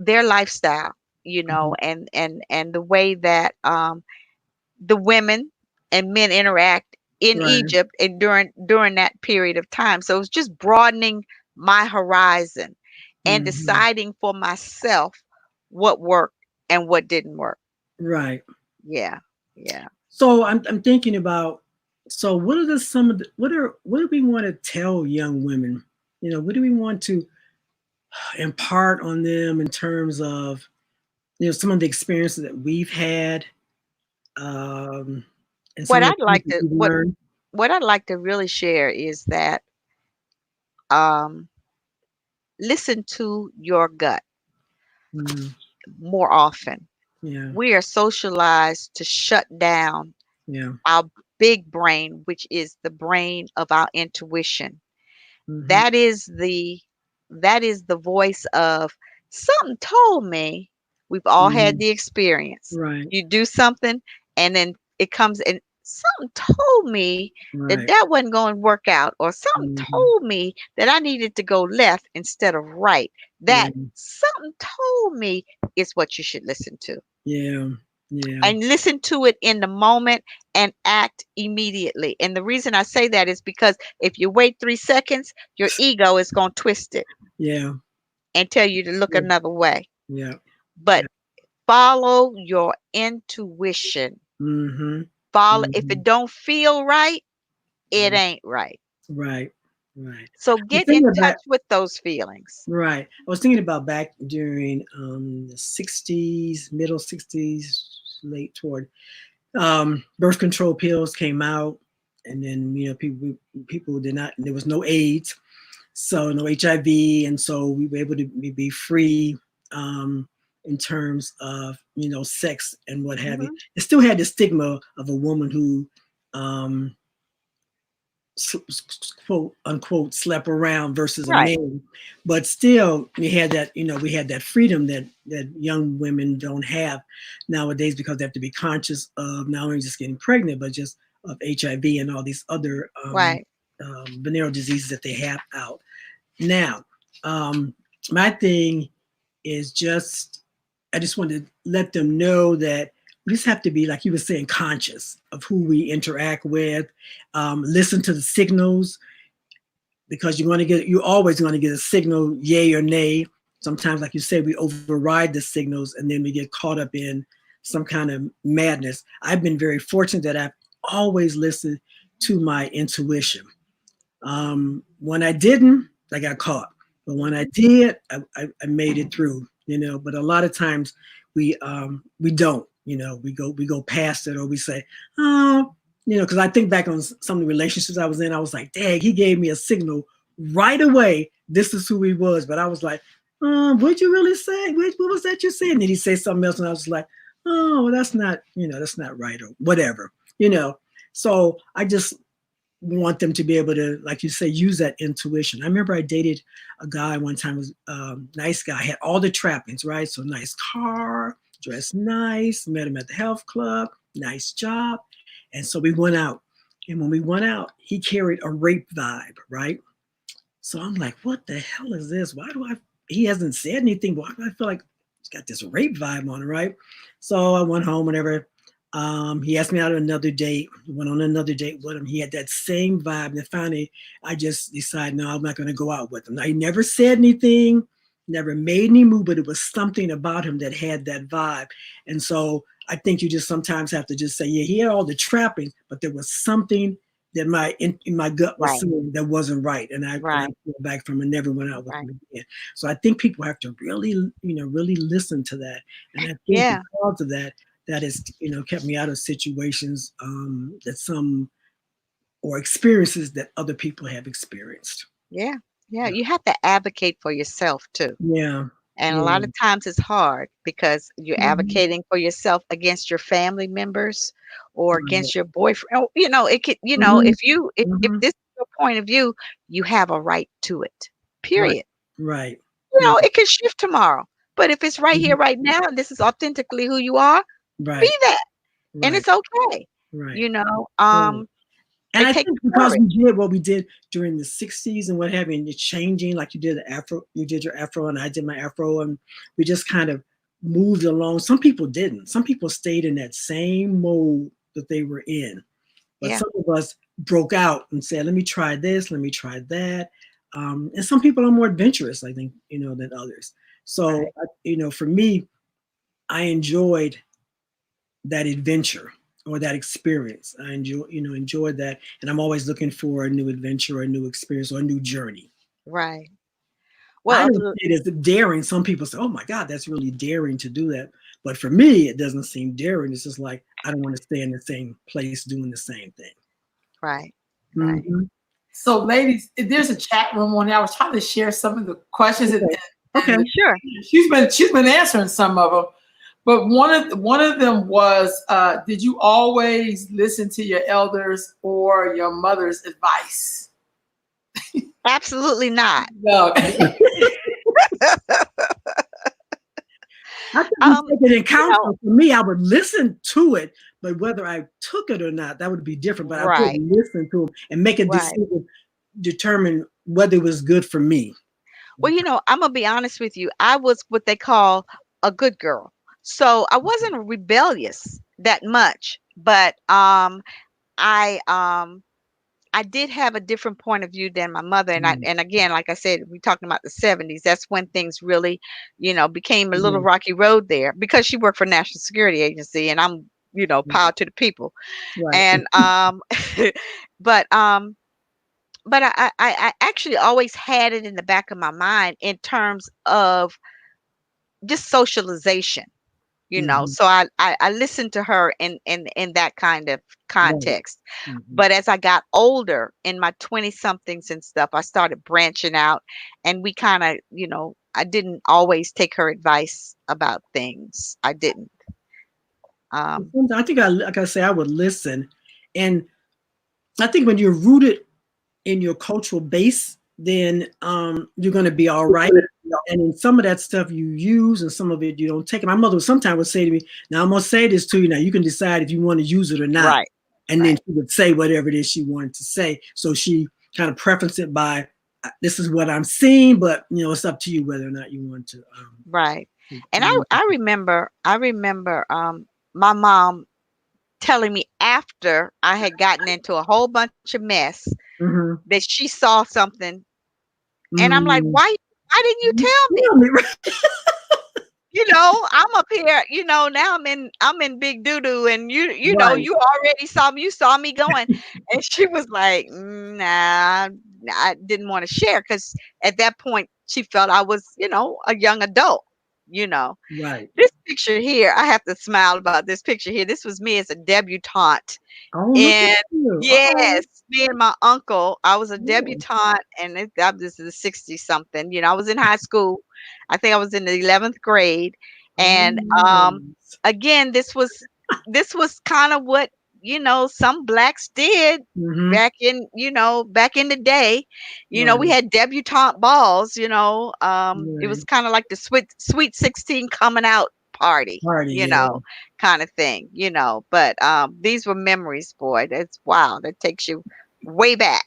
their lifestyle, Mhm. and the way that the women and men interact in Right. Egypt and during that period of time. So it was just broadening my horizon and Mhm. deciding for myself what worked and what didn't work. Right. Yeah. Yeah. So I'm thinking about, so what are some of the what do we want to tell young women? What do we want to impart on them in terms of some of the experiences that we've had, um, and some What of the I'd things like that to you learned. what I'd like to really share is that um, listen to your gut Mm, more often. yeah, We are socialized to shut down yeah. our big brain, which is the brain of our intuition. Hmm. That is the voice of something told me. We've all had Hmm. the experience. Right, You do something and then it comes and something told me that right. that wasn't going to work out, or something Hmm. told me that I needed to go left instead of right. Yeah, That something told me is what you should listen to, yeah, yeah, and listen to it in the moment and act immediately. And the reason I say that is because if you wait 3 seconds, your ego is going to twist it yeah, and tell you to look yeah, another way. yeah, But yeah. follow your intuition. Hmm. Follow, if Hmm. it don't feel right, it Right, ain't right. right, right. So I was get in thinking touch about with those feelings. right. I was thinking about back during the '60s, middle '60s, late toward birth control pills came out, and then people did not. There was no AIDS, so no HIV, and so we were able to be free in terms of sex and what have you. Hmm. It still had the stigma of a woman who um, quote unquote slept around versus a Right. man, but still we had that freedom that young women don't have nowadays, because they have to be conscious of not only just getting pregnant but just of HIV and all these other Right. venereal diseases that they have out now. um, my thing is just, I just want to let them know that we just have to be, like you were saying, conscious of who we interact with. Listen to the signals, because you're always going to get a signal, yay or nay. Sometimes, like you said, we override the signals and then we get caught up in some kind of madness. I've been very fortunate that I've always listened to my intuition. When I didn't, I got caught. But when I Hmm. did, I made it through. But a lot of times we don't. We go past it, or we say, oh, because I think back on some of the relationships I was in. I was like, dang, he gave me a signal right away. This is who he was. But I was like, what'd you really say? What was that you said? And then he say something else, and I was like, oh, well, that's not right, or whatever. You know. So I just want them to be able to, like you say, use that intuition. I remember I dated a guy one time, was nice guy, had all the trappings, right? So nice car, dressed nice, met him at the health club, nice job. And so we went out. And when we went out, he carried a rape vibe, right? So I'm like, what the hell is this? He hasn't said anything, but why do I feel like he's got this rape vibe on it, right? So I went home, whenever. He asked me out on another date, went on another date with him. He had that same vibe. And finally, I just decided, no, I'm not going to go out with him. Now, he never said anything, never made any move, but it was something about him that had that vibe. And so I think you just sometimes have to just say, yeah, he had all the trappings, but there was something that in my gut was Right. saying that wasn't right, and I Right. pulled back from and never went out with Right. him again. So I think people have to really, really listen to that, and I think Yeah. because of that, that has kept me out of situations that some or experiences that other people have experienced. Yeah. Yeah. Yeah, You have to advocate for yourself too. yeah, And a lot yeah. of times it's hard because you're Mhm. advocating for yourself against your family members or Right. against your boyfriend. Oh, it could, Mhm. if Mhm. this is your point of view, you have a right to it. Right. Period. Right. Yeah. It could shift tomorrow. But if it's right here, Mhm. right now, and this is authentically who you are, be Right. that. And Right. it's okay. Right. You know, Right. And it I takes think because courage. we did what we did during the '60s and what have you, and it's changing, like you did your afro, and I did my afro, and we just kind of moved along. Some people didn't. Some people stayed in that same mode that they were in. But Yeah. some of us broke out and said, let me try this, let me try that. And some people are more adventurous, I think, than others. So, Right. for me, I enjoyed that adventure or that experience. I enjoyed that, and I'm always looking for a new adventure, or a new experience, or a new journey. Right. I Well, don't see it as daring. Some people say, "Oh my God, that's really daring to do that," But for me, it doesn't seem daring. It's just like I don't want to stay in the same place doing the same thing. Right. Right. Mm-hmm. So, ladies, there's a chat room on there. I was trying to share some of the questions, Okay. and Sure. she's been answering some of them. But one of them was, did you always listen to your elders or your mother's advice? Absolutely not. No. I think we Um, take it in you know, counsel. For me, I would listen to it, but whether I took it or not, that would be different. But I would right, listen to it and make a right. decision, determine whether it was good for me. Well, I'm gonna be honest with you. I was what they call a good girl. So I wasn't rebellious that much, but I I did have a different point of view than my mother, and Mm, and again, like I said, we're talking about the 70s. That's when things really, became a little yeah, rocky road there because she worked for National Security Agency, and I'm, power to the people. right. And but I actually always had it in the back of my mind in terms of just socialization. Mhm, So I listened to her in that kind of right. context. Mhm. But as I got older in my 20 somethings and stuff, I started branching out, and we kind of, I didn't always take her advice about things. I didn't. Um, I think like I say, I would listen, and I think when you're rooted in your cultural base, then you're going to be all right. And in some of that stuff you use, and some of it you don't take. And my mother sometimes would say to me, "Now I'm going to say this to you. Now you can decide if you want to use it or not." right, And then right, she would say whatever it is she wanted to say. So she kind of prefaced it by, "This is what I'm seeing, but it's up to you whether or not you want to." right. To And use I remember my mom telling me after I had gotten into a whole bunch of mess it. Mm-hmm. that she saw something, and I'm like, Mm-hmm. why didn't you tell me? Tell me, right? I'm up here, now I'm in big doo doo, and Right. you already saw me, you saw me going. And she was like, nah, I didn't want to share because at that point she felt I was, a young adult, you know. Right. This picture here, I have to smile about this picture here. This was me as a debutante. Oh, look at And you. Oh, yes, me and my uncle, I was a yeah. debutante, and this is the 60 something. I was in high school. I think I was in the 11th grade. Oh, And nice. again, this was kind of what, some blacks did Mm-hmm. back in the day. We Right. had debutante balls, it was Right. kind of like the sweet 16 coming out party, Party, you yeah. know kind of thing. But these were memories, boy. That's wow. That takes you way back.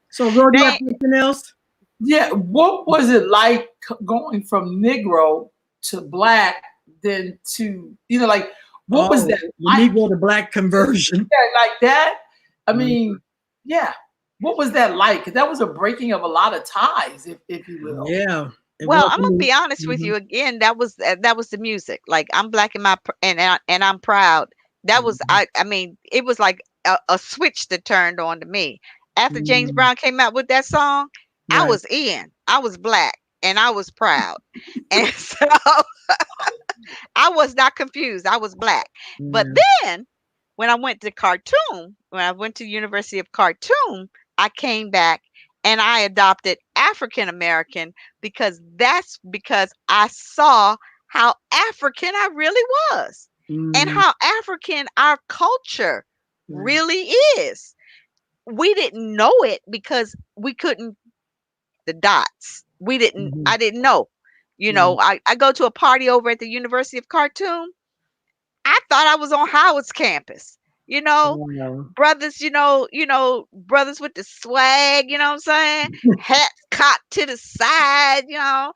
So, Ro, do you have They, anything else? Yeah, what was it like going from Negro to Black, then to, like, what was Oh, that the like? Negro to Black conversion. Yeah, like that? I Mm, mean, yeah. What was that like? 'Cause that was a breaking of a lot of ties, if you will. yeah, it well, was. I'm I gonna mean, be honest with mhm, you again. That was the music. Like, I'm black in and I'm proud. That was mhm, I mean, it was like a switch that turned on to me after James mhm. Brown came out with that song. I Right. was in. I was black and I was proud, and so I was not confused. I was black. But Yeah. then when I went to University of Khartoum, I came back and I adopted African American because I saw how African I really was and Mm, how African our culture right. really is. We didn't know it because we couldn't the dots. Mhm, I didn't know. right. I go to a party over at the University of Khartoum. I thought I was on Howard's campus. You know, Wow. brothers with the swag, you know what I'm saying? Hats cocked to the side. I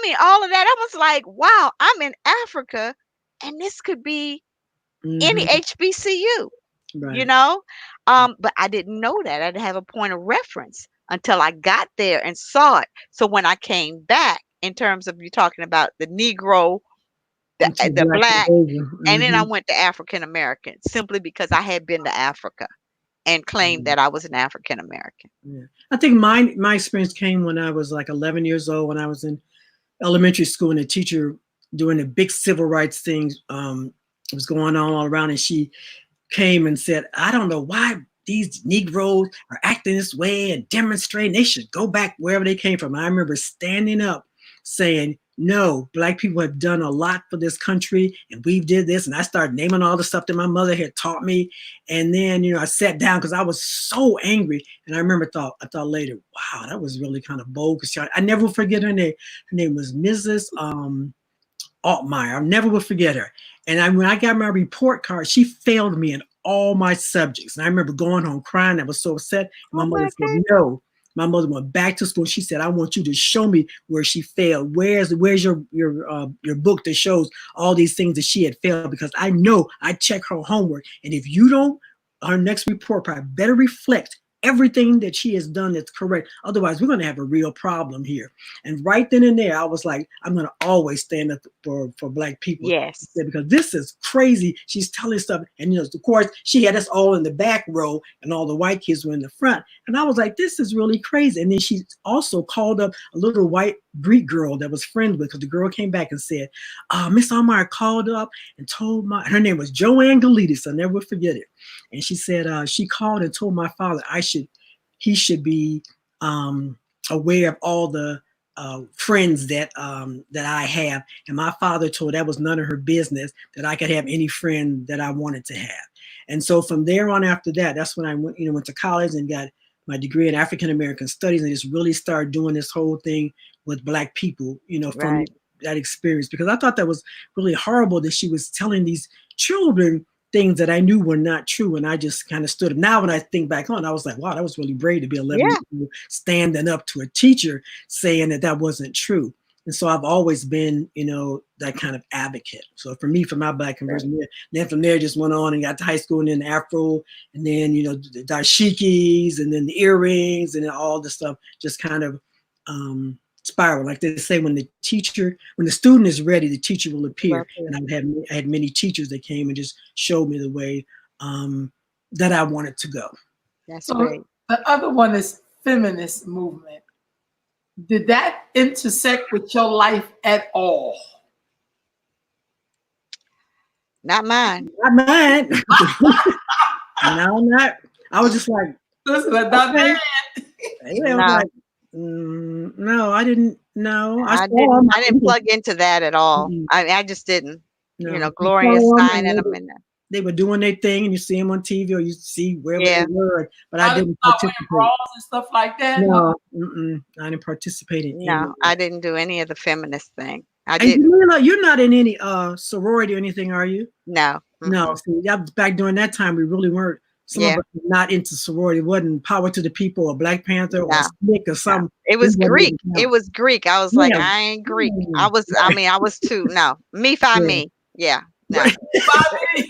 mean, all of that. I was like, wow, I'm in Africa and this could be any Hmm. HBCU, you Right. know? But I didn't know that. I didn't have a point of reference until I got there and saw it. So when I came back, in terms of you talking about the Negro, Into the Black black, conversion. and then I Hmm. went to African American simply because I had been to Africa and claimed that I was an African American. Yeah. I think my experience came when I was like 11 years old when I was in elementary school, and the teacher doing the big civil rights things was going on all around, and she came and said, I don't know why these Negroes are acting this way and demonstrating. They should go back wherever they came from. I remember standing up saying, no, black people have done a lot for this country and we did this. And I started naming all the stuff that my mother had taught me. And then, I sat down because I was so angry. And I remember I thought later, wow, that was really kind of bold. Because I never forget her name. Her name was Mrs. Altmeyer. I never will forget her. And when I got my report card, she failed me in all my subjects. And I remember going home crying. I was so upset. And my Oh mother my said, goodness. no. My mother went back to school. She said, I want you to show me where she failed. Where's your book that shows all these things that she had failed? Because I know I check her homework. And if you don't, her next report probably better reflect everything that she has done that's correct. Otherwise, we're going to have a real problem here. And right then and there, I was like, I'm going to always stand up for black people. Yes. Because this is crazy. She's telling stuff. And, of course, she had us all in the back row and all the white kids were in the front. And I was like, this is really crazy. And then she also called up a little white Greek girl that was friends with, because the girl came back and said, Miss Almeyer called up and told her name was Joanne Galitis. I'll never forget it. And she said she called and told my father he should be aware of all the friends that I have. And my father told that was none of her business, that I could have any friend that I wanted to have. And so from there on after that, that's when I went to college and got my degree in African American Studies, and just really started doing this whole thing with black people, from Right. that experience, because I thought that was really horrible that she was telling these children things that I knew were not true. And I just kind of stood up. Now, when I think back on, I was like, wow, that was really brave to be 11 Yeah. years old, standing up to a teacher saying that wasn't true. And so I've always been, that kind of advocate. So for me, for my black Right. conversion, then from there just went on and got to high school, and then Afro, and then, the dashikis, and then the earrings, and then all the stuff just kind of spiral. Like they say, when the student is ready, the teacher will appear. Well, And I had many teachers that came and just showed me the way that I wanted to go. that's So great. the other one is feminist movement. Did that intersect with your life at all? Not mine. Not mine. No, not. I was just like, Listen, not okay. that. I was No, like, no, I didn't. No, I I saw didn't. them. I didn't plug into that at all. Mm-mm. I just didn't. No, you Gloria saw them, Steinem and them in there. they were doing their thing, and you see them on TV, or you see wherever they Yeah. were. But I I didn't didn't start wearing participate. bras and stuff like that. No. No, I didn't participate in any of No, it. I didn't do any of the feminist thing. I And didn't. you're not in any sorority or anything, are you? No. No. Mm-mm. See, back during that time, we really weren't. Some of Yeah. us were not into sorority. It wasn't Power to the People or Black Panther or No. SNCC or No. some. It We was wasn't Greek. even It count. was Greek. I was like, Yeah. I ain't Greek. Mm, I was too. No. Me find yeah. me. Yeah. No. Right. Bobby,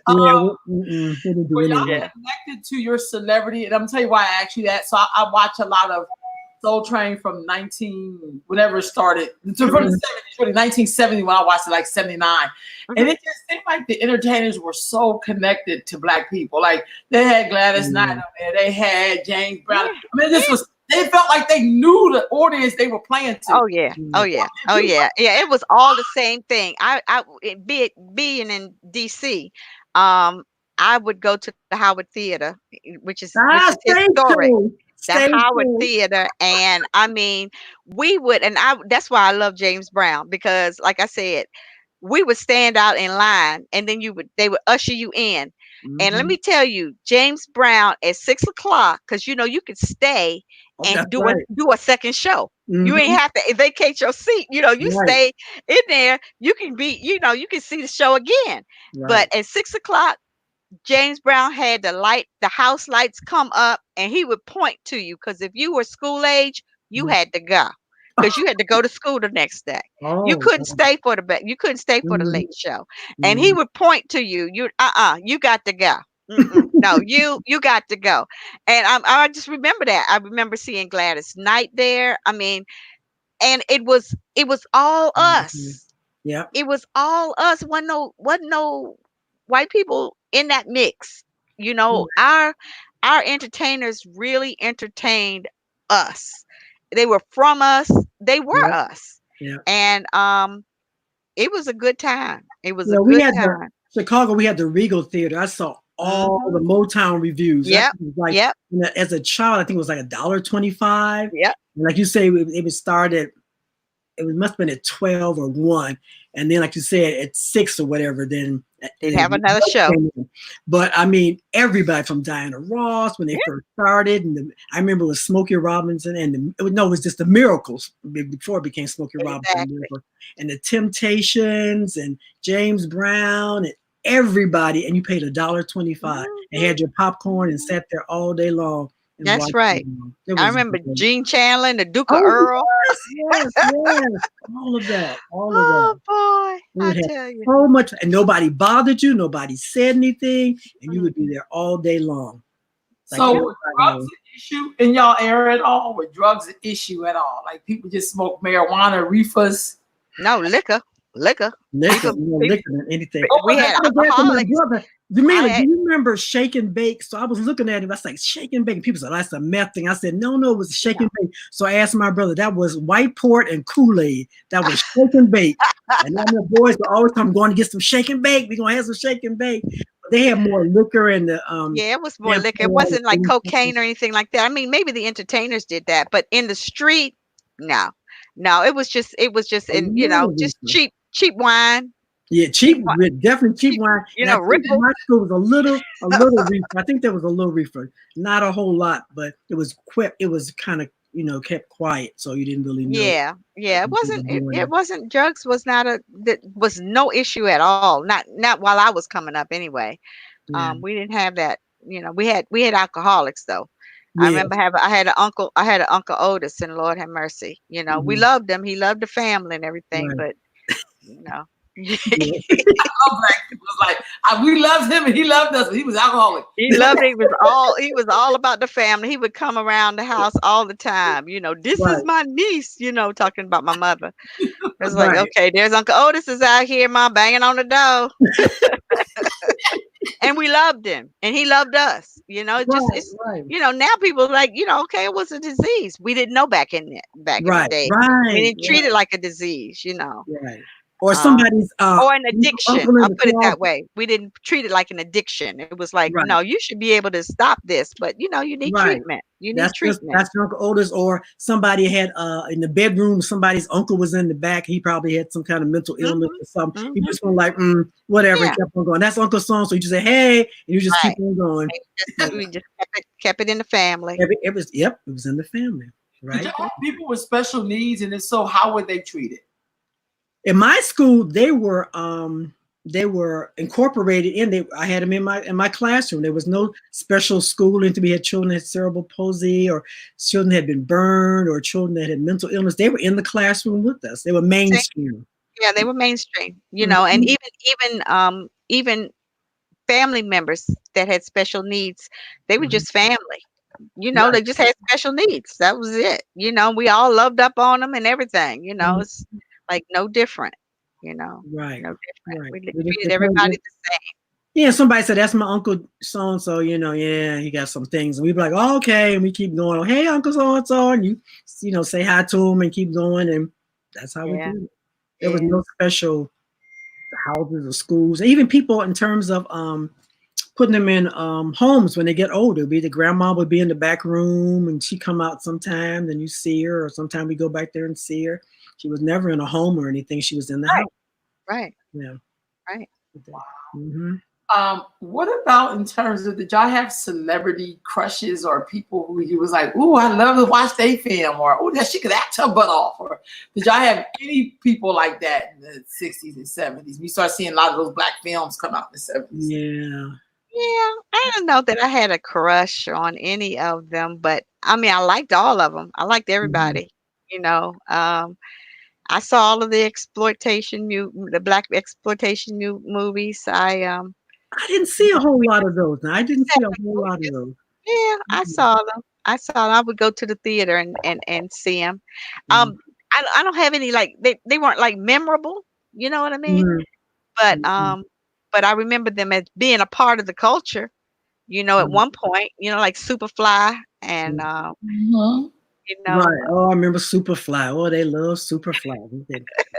Yeah. We didn't do were any of y'all that. Yeah. connected to your celebrity? And I'm gonna tell you why I asked you that. So I watch a lot of Soul Train from 19 whenever it started. So from the Mhm. 70s, really 1970 when I watched it, like 79. And Mhm. it just seemed like the entertainers were so connected to black people. Like they had Gladys Knight Mm. up there, they had James Brown. Yeah. I mean, they felt like they knew the audience they were playing to. Oh yeah. Oh Mm. yeah. Oh yeah. Yeah. It was all the same thing. Being in DC, um, I would go to the Howard Theater, which is Stay historic. tuned. The Stay Howard tuned. Theater, and I mean, we would, and I. That's why I love James Brown, because, like I said, we would stand out in line, and then they would usher you in. And let Mhm. me tell you, James Brown at 6 o'clock, because you could stay Oh, and that's right. do a second show. You ain't Mhm. have to vacate your seat. You Right. stay in there. You can you can see the show again. But Right. at 6 o'clock, James Brown had the house lights come up, and he would point to you, because if you were school age, you Mm. had to go, because you had to go to school the next day. You Oh. couldn't stay for you couldn't stay for the Mhm. late show. And he Mhm. would point to you. You got to go. Mm-mm. No, you got to go. And I just remember that. I remember seeing Gladys Knight there. I mean, and it was all Mhm. us. Yep. It was all us. Wasn't no white people in that mix. Our entertainers really entertained us. they were from us. They were Yeah, us. yeah. And it was a good time. It was a Yeah, we good had the time. Chicago. We had the Regal Theater. I saw all the Mhm. Motown reviews. I Yep. think it was like, Yep. as a child, I think it was like $1.25. Yep. And like you say, it would start at, must have been at 12 or 1, and then like you said at 6 or whatever, then They'd have another show. came in. But I mean, everybody from Diana Ross when they Yeah. first started, and I remember it was Smokey Robinson, and no, it was just the Miracles before it became Smokey Robinson and Exactly. Miracles, and the Temptations and James Brown and everybody, and you paid $1.25 and Mhm. had your popcorn and Mhm. sat there all day long and That's watched right. them. It I was remember great. Gene Chandler and the Duke of Oh Earl. yes, yes, yes. All of that. All of Oh that. boy, We I would have tell you. so much, and nobody bothered you. Nobody said anything, and you Mm. would be there all day long. Like So everybody were drugs knows. an issue in y'all era at all? Were drugs an issue at all? Like people just smoke marijuana, reefers? No liquor, liquor. Liquor, People, more people. liquor than anything. What We was I it? had was asking my alcoholics. brother, I Jamila, do had. you remember Shake and Bake? So I was looking at him. I was like, Shake and Bake. And people said, that's a meth thing. I said, no, no, it was Shake No. and Bake. So I asked my brother, that was white port and Kool-Aid. That was Shake and Bake. And then the boys would always come going to get some Shake and Bake. We're going to have some Shake and Bake. But they had more liquor and the Yeah, it was more liquor. It champagne. wasn't like cocaine or anything like that. I mean, maybe the entertainers did that, but in the street, no, no. It was just, A and little just reefer. cheap wine, Yeah, cheap cheap, wine, definitely cheap cheap, wine. And I think Riffle. my school was a little reefer. I think there was a little reefer, not a whole lot, but it was quick. It was kind of, kept quiet, so you didn't really know Yeah, yeah. It what they wasn't. were It, doing it there. wasn't. Drugs was not a. That was no issue at all. Not while I was coming up anyway. Yeah, We didn't have that. We had alcoholics though. I yeah, remember having. I had an uncle. I had an Uncle Otis, and Lord have mercy. We mhm, loved him. He loved the family and everything, right, but you know, yeah, All black people was like, we loved him and he loved us, but he was alcoholic. he loved it. He was all about the family. He would come around the house all the time. This is right, my niece. Talking about my mother. It's like, right, okay, there's Uncle Otis is out here, mom, banging on the door. And we loved him and he loved us. It just right, it's right, now people like, okay, it was a disease. We didn't know back in the right, day. We right, didn't treat it like a disease. right. Or Um somebody's or an addiction. uncle in I'll the put it that closet. way. We didn't treat it like an addiction. It was like, Right. no, you should be able to stop this, but you need Right. treatment. You need That's just treatment. that's your Uncle Otis, or somebody had in the bedroom, somebody's uncle was in the back. He probably had some kind of mental illness Mhm. or something. He Mhm. just went like, whatever, and Yeah, kept on going. That's Uncle Son. So you just say, hey, and you just keep right. on going. And But we just kept it in the family. it was in the family, Did right? y'all have people with special needs? And if so, how were they treated? In my school, they were incorporated in. I had them in my classroom. There was no special schooling to be had children that had cerebral palsy or children that had been burned or children that had mental illness. They were in the classroom with us. They were mainstream. Yeah, they were mainstream, and Mhm. even family members that had special needs, they were Mhm. just family. Right. They just had special needs. That was it. We all loved up on them and everything. Mhm. It's like no different. Right. No different. Right. We They just treated everybody the same. yeah, somebody said that's my uncle so and so, yeah, he got some things. And we'd be like, oh, okay, and we keep going, oh, hey, Uncle so and so, and you say hi to him and keep going, and that's how we Yeah, did it. There was yeah. no special houses or schools, even people in terms of putting them in homes when they get older. Be the grandma would be in the back room and she come out sometimes and you see her, or sometimes we go back there and see her. She was never in a home or anything. She was in the Right, house. right, Yeah. right. Mm-hmm. What about in terms of, did y'all have celebrity crushes or people who you was like, ooh, I love to watch they film, or oh, that she could act her butt off, or did y'all have any people like that in the 60s and 70s? We start seeing a lot of those black films come out in the 70s. Yeah. Yeah, I don't know that I had a crush on any of them, but I mean, I liked all of them. I liked Mm-hmm. everybody. I saw all of the black exploitation movies. I didn't see a whole lot of those. Now, I didn't see a whole lot of Movies. those. Yeah, I Mhm. saw them. I would go to the theater and see them. Mhm. Um, I don't have any like they weren't like memorable. You know what I mean? Mhm. But Mhm. I remember them as being a part of the culture. At Mhm. one point, like Superfly and Mhm. you Right. know. Oh, I remember Superfly. Oh, they love Superfly.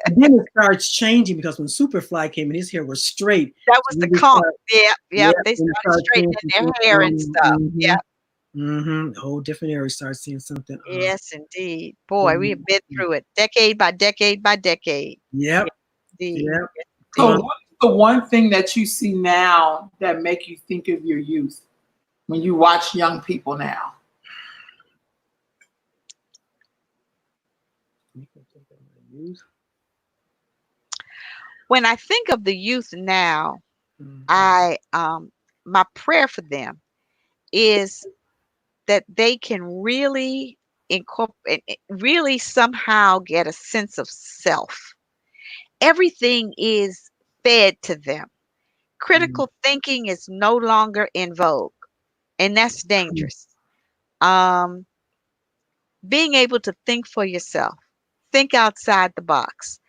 And then it starts changing because when Superfly came in, his hair was straight. That So was the we comp. start, Yeah, yeah, yep. They we started start seeing straightening some their things hair and on. stuff. Mm-hmm. Yep. Mm-hmm. A whole different area. Start seeing something. Yes, indeed. Boy, we have Going been through it decade by decade by decade. Yes, Yep. indeed. Yep. Yes, So Uh, indeed. what's the one thing that you see now that make you think of your youth when you watch young people now? When I think of the youth now, mm, I my prayer for them is that they can really incorporate, really somehow get a sense of self. Everything is fed to them. mm, Critical thinking is no longer in vogue, and that's mm, dangerous. Um, being able to think for yourself, think outside the box.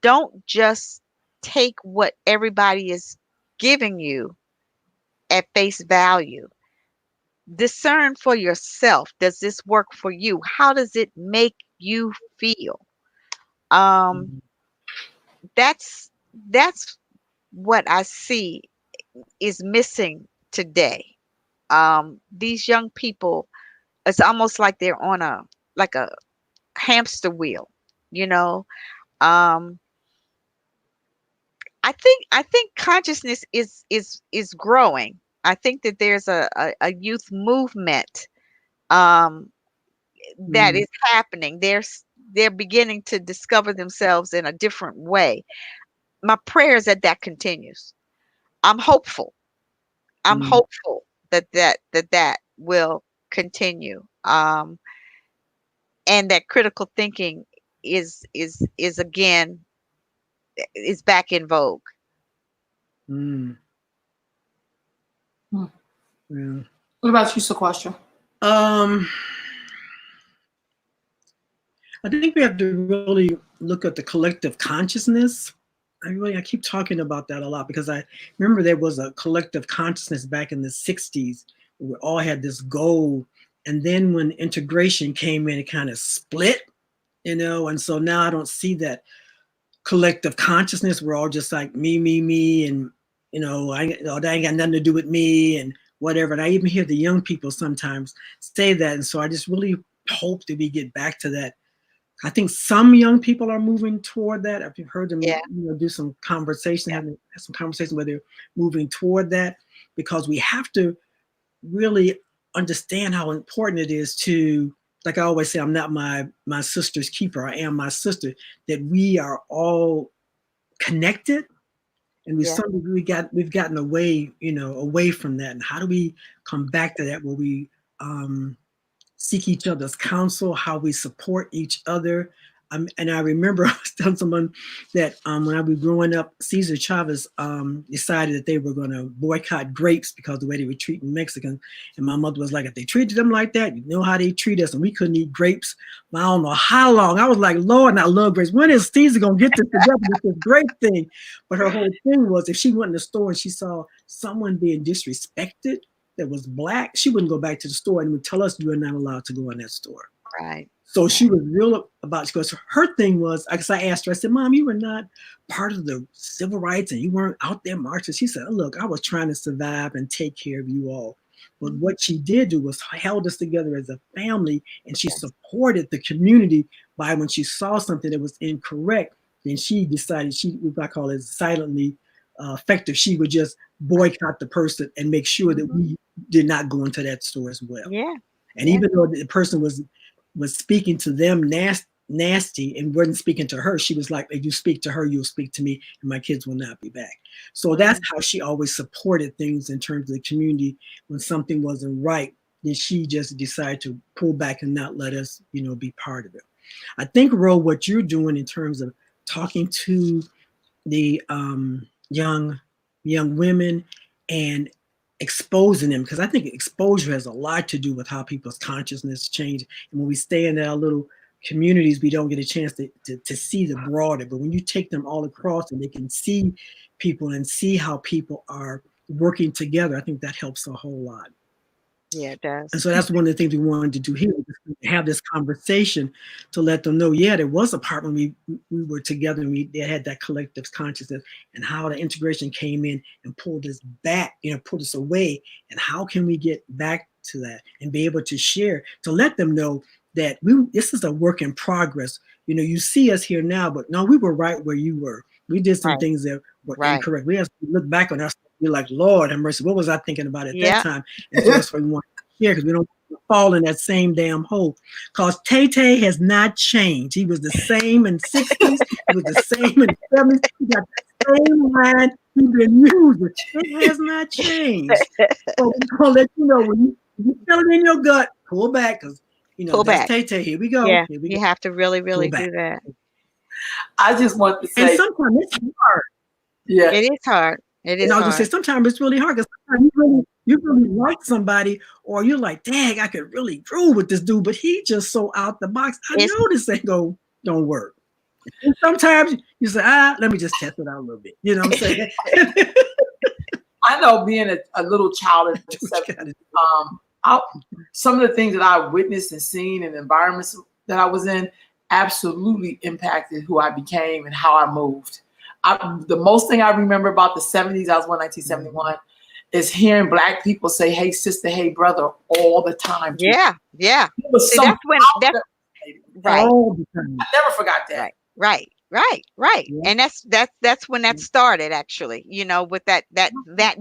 Don't just take what everybody is giving you at face value. Discern for yourself. Does this work for you? How does it make you feel? Um, mm, that's what I see is missing today. These young people, it's almost like they're on a like a hamster wheel, you know. Um, I think consciousness is growing. I think that there's a youth movement um, that mm, is happening. They're beginning to discover themselves in a different way. My prayer is that that continues. I'm hopeful. I'm mm, hopeful that will continue. And that critical thinking is again is back in vogue. mm, Hmm. yeah. What about you, Sequestra? Um, I think we have to really look at the collective consciousness. I keep talking about that a lot because I remember there was a collective consciousness back in the 60s where we all had this goal. And then when integration came in, it kind of split, and so now I don't see that collective consciousness. We're all just like me, and that ain't got nothing to do with me and whatever. And I even hear the young people sometimes say that. And so I just really hope that we get back to that. I think some young people are moving toward that. I've heard them, Yeah, do some conversation, yeah, having some conversation where they're moving toward that, because we have to really understand how important it is to, like I always say, I'm not my sister's keeper. I am my sister. That we are all connected, and yeah. we've gotten away, away from that. And how do we come back to that, where we seek each other's counsel, how we support each other. And I remember I was telling someone that when I was growing up, Cesar Chavez decided that they were going to boycott grapes because the way they were treating Mexicans. And my mother was like, if they treated them like that, you know how they treat us. And we couldn't eat grapes. I don't know how long. I was like, Lord, and I love grapes. When is Cesar going to get this together with this grape thing? But her whole thing was, if she went in the store and she saw someone being disrespected, that was black, she wouldn't go back to the store and would tell us you are not allowed to go in that store. Right, So she right. was real about it, because her thing was, because I asked her, I said, Mom, you were not part of the civil rights and you weren't out there marching. She said, oh, look, I was trying to survive and take care of you all. But Mhm. what she did do was held us together as a family, and she Yes. supported the community by, when she saw something that was incorrect, then she decided, what I call it, silently effective. She would just boycott the person and make sure that Mhm. we did not go into that store as well. Yeah, And yeah. even though the person was speaking to them nasty and wasn't speaking to her, she was like, if you speak to her, you'll speak to me, and my kids will not be back. So that's Mm. how she always supported things in terms of the community. When something wasn't right, then she just decided to pull back and not let us, be part of it. I think, Ro, what you're doing in terms of talking to the young women and exposing them, because I think exposure has a lot to do with how people's consciousness change. And when we stay in our little communities, we don't get a chance to see the broader. But when you take them all across and they can see people and see how people are working together, I think that helps a whole lot. Yeah, it And does. so that's one of the things we wanted to do here, have this conversation to let them know, yeah, there was a part when we were together and they had that collective consciousness, and how the integration came in and pulled us back, pulled us away. And how can we get back to that and be able to share, to let them know that this is a work in progress. You see us here now, but no, we were right where you were. We did some Right. things that were Right. incorrect. We have to look back on us. You're like, Lord have mercy, what was I thinking about at that Yeah. time? And so that's what we want to share, because we don't fall in that same damn hole. Because Tay has not changed. He was the same in 60s. He was the same in 70s. He got the same line he's been using. It has not changed. So we're going to let you know, when you feel it in your gut, pull back, because, Pull that's back. Tay. Here we go. Yeah. Here we You go. have to really, really Pull do back. that. I just want to And say, sometimes it's hard. yeah, It is hard. It is I was gonna say, hard. sometimes it's really hard, because sometimes you really like somebody, or you're like, dang, I could really groove with this dude, but he just so out the box. I It's know this ain't don't work. And sometimes you say, let me just test it out a little bit. You know what I'm saying? I know, being a little child in the 70s, some of the things that I witnessed and seen and environments that I was in absolutely impacted who I became and how I moved. The most thing I remember about the 70s, I was born in 1971, is hearing Black people say, hey, sister, hey, brother, all the time. yeah. It was See, so that's when that's right. All the time. I never forgot that. Right. Yeah. And that's when that started, actually, with that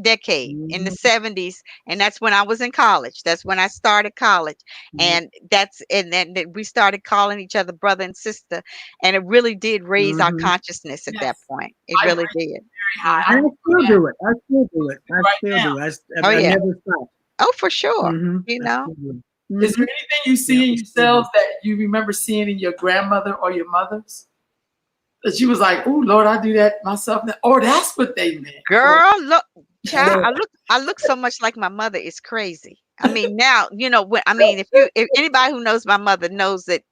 decade in the 70s. And that's when I was in college. That's when I started college. And then we started calling each other brother and sister. And it really did raise our consciousness at that Yes. point. It I really raised did. very high. And I Mhm. still do it. I still do it. Oh, I yeah. never stop. Oh, for sure. I still do it. Is there anything you see in yourselves that you remember seeing in your grandmother or your mothers? That she was like, oh, Lord, I do that myself now. Or that's what they meant. Girl, look, child, I look so much like my mother. It's crazy. I mean, now, if anybody who knows my mother knows that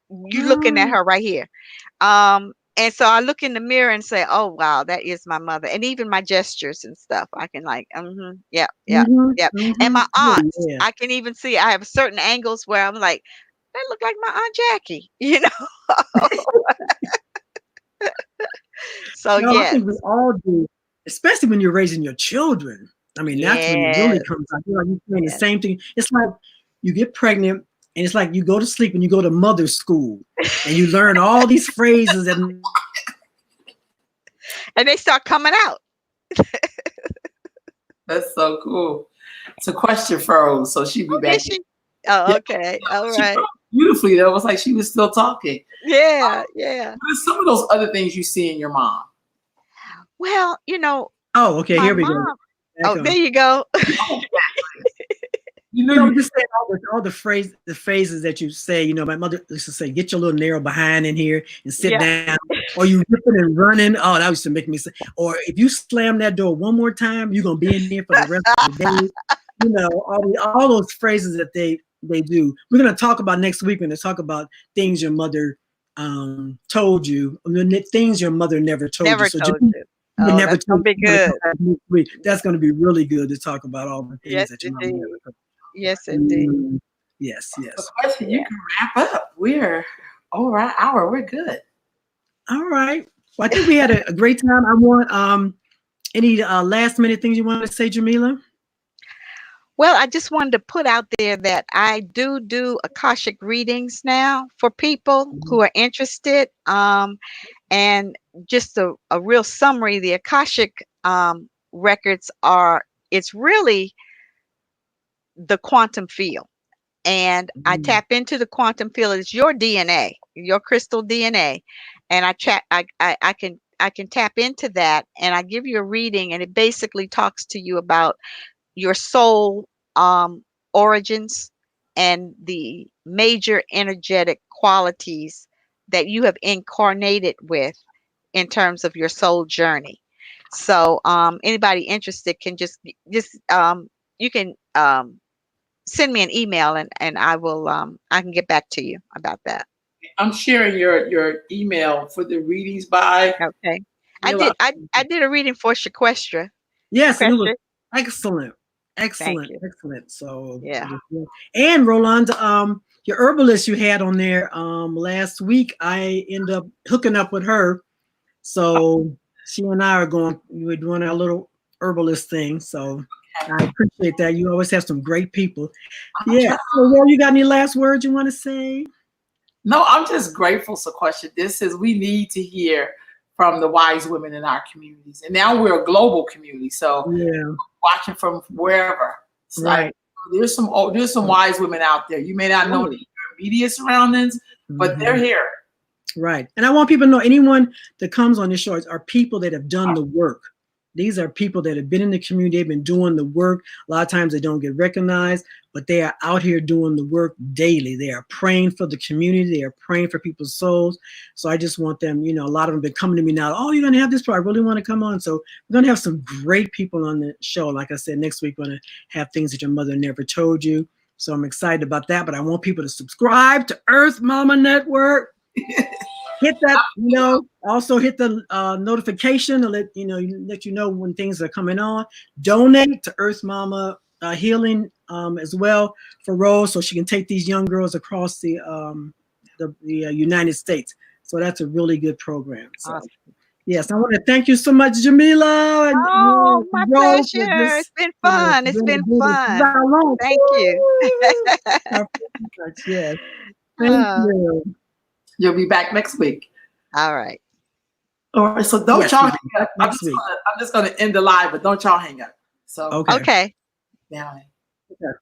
you looking at her right here. And so I look in the mirror and say, oh wow, that is my mother. And even my gestures and stuff, I can like, yeah. And my aunts, Yeah. I can even see, I have certain angles where I'm like, that look like my Aunt Jackie, So No, I yes. think we all do, especially when you're raising your children. I mean, that's when it really Yes. comes out. You're saying the Yes. same thing. It's like you get pregnant, and it's like you go to sleep and you go to mother school, and you learn all these phrases, and they start coming out. That's so cool. It's a question froze, so she'd be Oh, did back. she? Oh, Yeah, okay. All she right. froze beautifully, though. It was like she was still talking. Yeah. What are some of those other things you see in your mom? Well, oh, okay, my here we go. mom. Back Oh, on. there you go. You know, I'm just saying all the phrases that you say. My mother used to say, "Get your little narrow behind in here and sit Yeah. down," or you ripping and running. Oh, that used to make me say. Or if you slam that door one more time, you're gonna be in here for the rest of the day. All those phrases that they do. We're gonna talk about next week. We're gonna talk about things your mother told you, things your mother never told you. Never So told you. you Oh, never that's gonna told be you. good. That's gonna be really good to talk about all the things Yes, that your mom indeed. never told you. Yes, indeed. Yes. the question, you Yeah. can wrap up. We're over an hour. We're good. All right. Well, I think we had a great time. I want any last minute things you want to say, Jamila? Well, I just wanted to put out there that I do Akashic readings now for people who are interested. And just a real summary, the Akashic records it's really the quantum field. And I tap into the quantum field. It's your DNA, your crystal DNA. And I can tap into that, and I give you a reading, and it basically talks to you about your soul origins and the major energetic qualities that you have incarnated with in terms of your soul journey. So anybody interested can just you can send me an email, and I can get back to you about that. I'm sharing your email for the readings by Okay. Mila. I did a reading for Shquestra. Yes, and it was Shquestra. excellent. Thank Excellent, you. excellent. So, Yeah. and Rolanda, your herbalist you had on there last week, I end up hooking up with her. So she and I we're doing our little herbalist thing. So I appreciate that. You always have some great people. Yeah. So, Ro, you got any last words you want to say? No, I'm just grateful, Shquestra. We need to hear from the wise women in our communities. And now we're a global community. So Yeah. watching from wherever. It's like Right. there's some wise women out there. You may not know Right. in your immediate surroundings, but they're here. Right. And I want people to know anyone that comes on this show are people that have done the work. These are people that have been in the community, they've been doing the work. A lot of times they don't get recognized, but they are out here doing the work daily. They are praying for the community. They are praying for people's souls. So I just want them, a lot of them have been coming to me now. Oh, you're going to have this part. I really want to come on. So we're going to have some great people on the show. Like I said, next week, we're going to have things that your mother never told you. So I'm excited about that. But I want people to subscribe to Earth Mama Network. Hit that, also hit the notification to let you know when things are coming on. Donate to Earth Mama Healing as well for Rose, so she can take these young girls across the United States. So that's a really good program. So Awesome. yes, I want to thank you so much, Jamila and Oh, my Rose, for pleasure. this. It's been fun. It's been fun. Thank you. Yes. Thank Uh, you. You'll be back next week. all right. All right. So don't y'all hang up. Next week. I'm just gonna end the live, but don't y'all hang up. So Okay. Okay. down. Okay.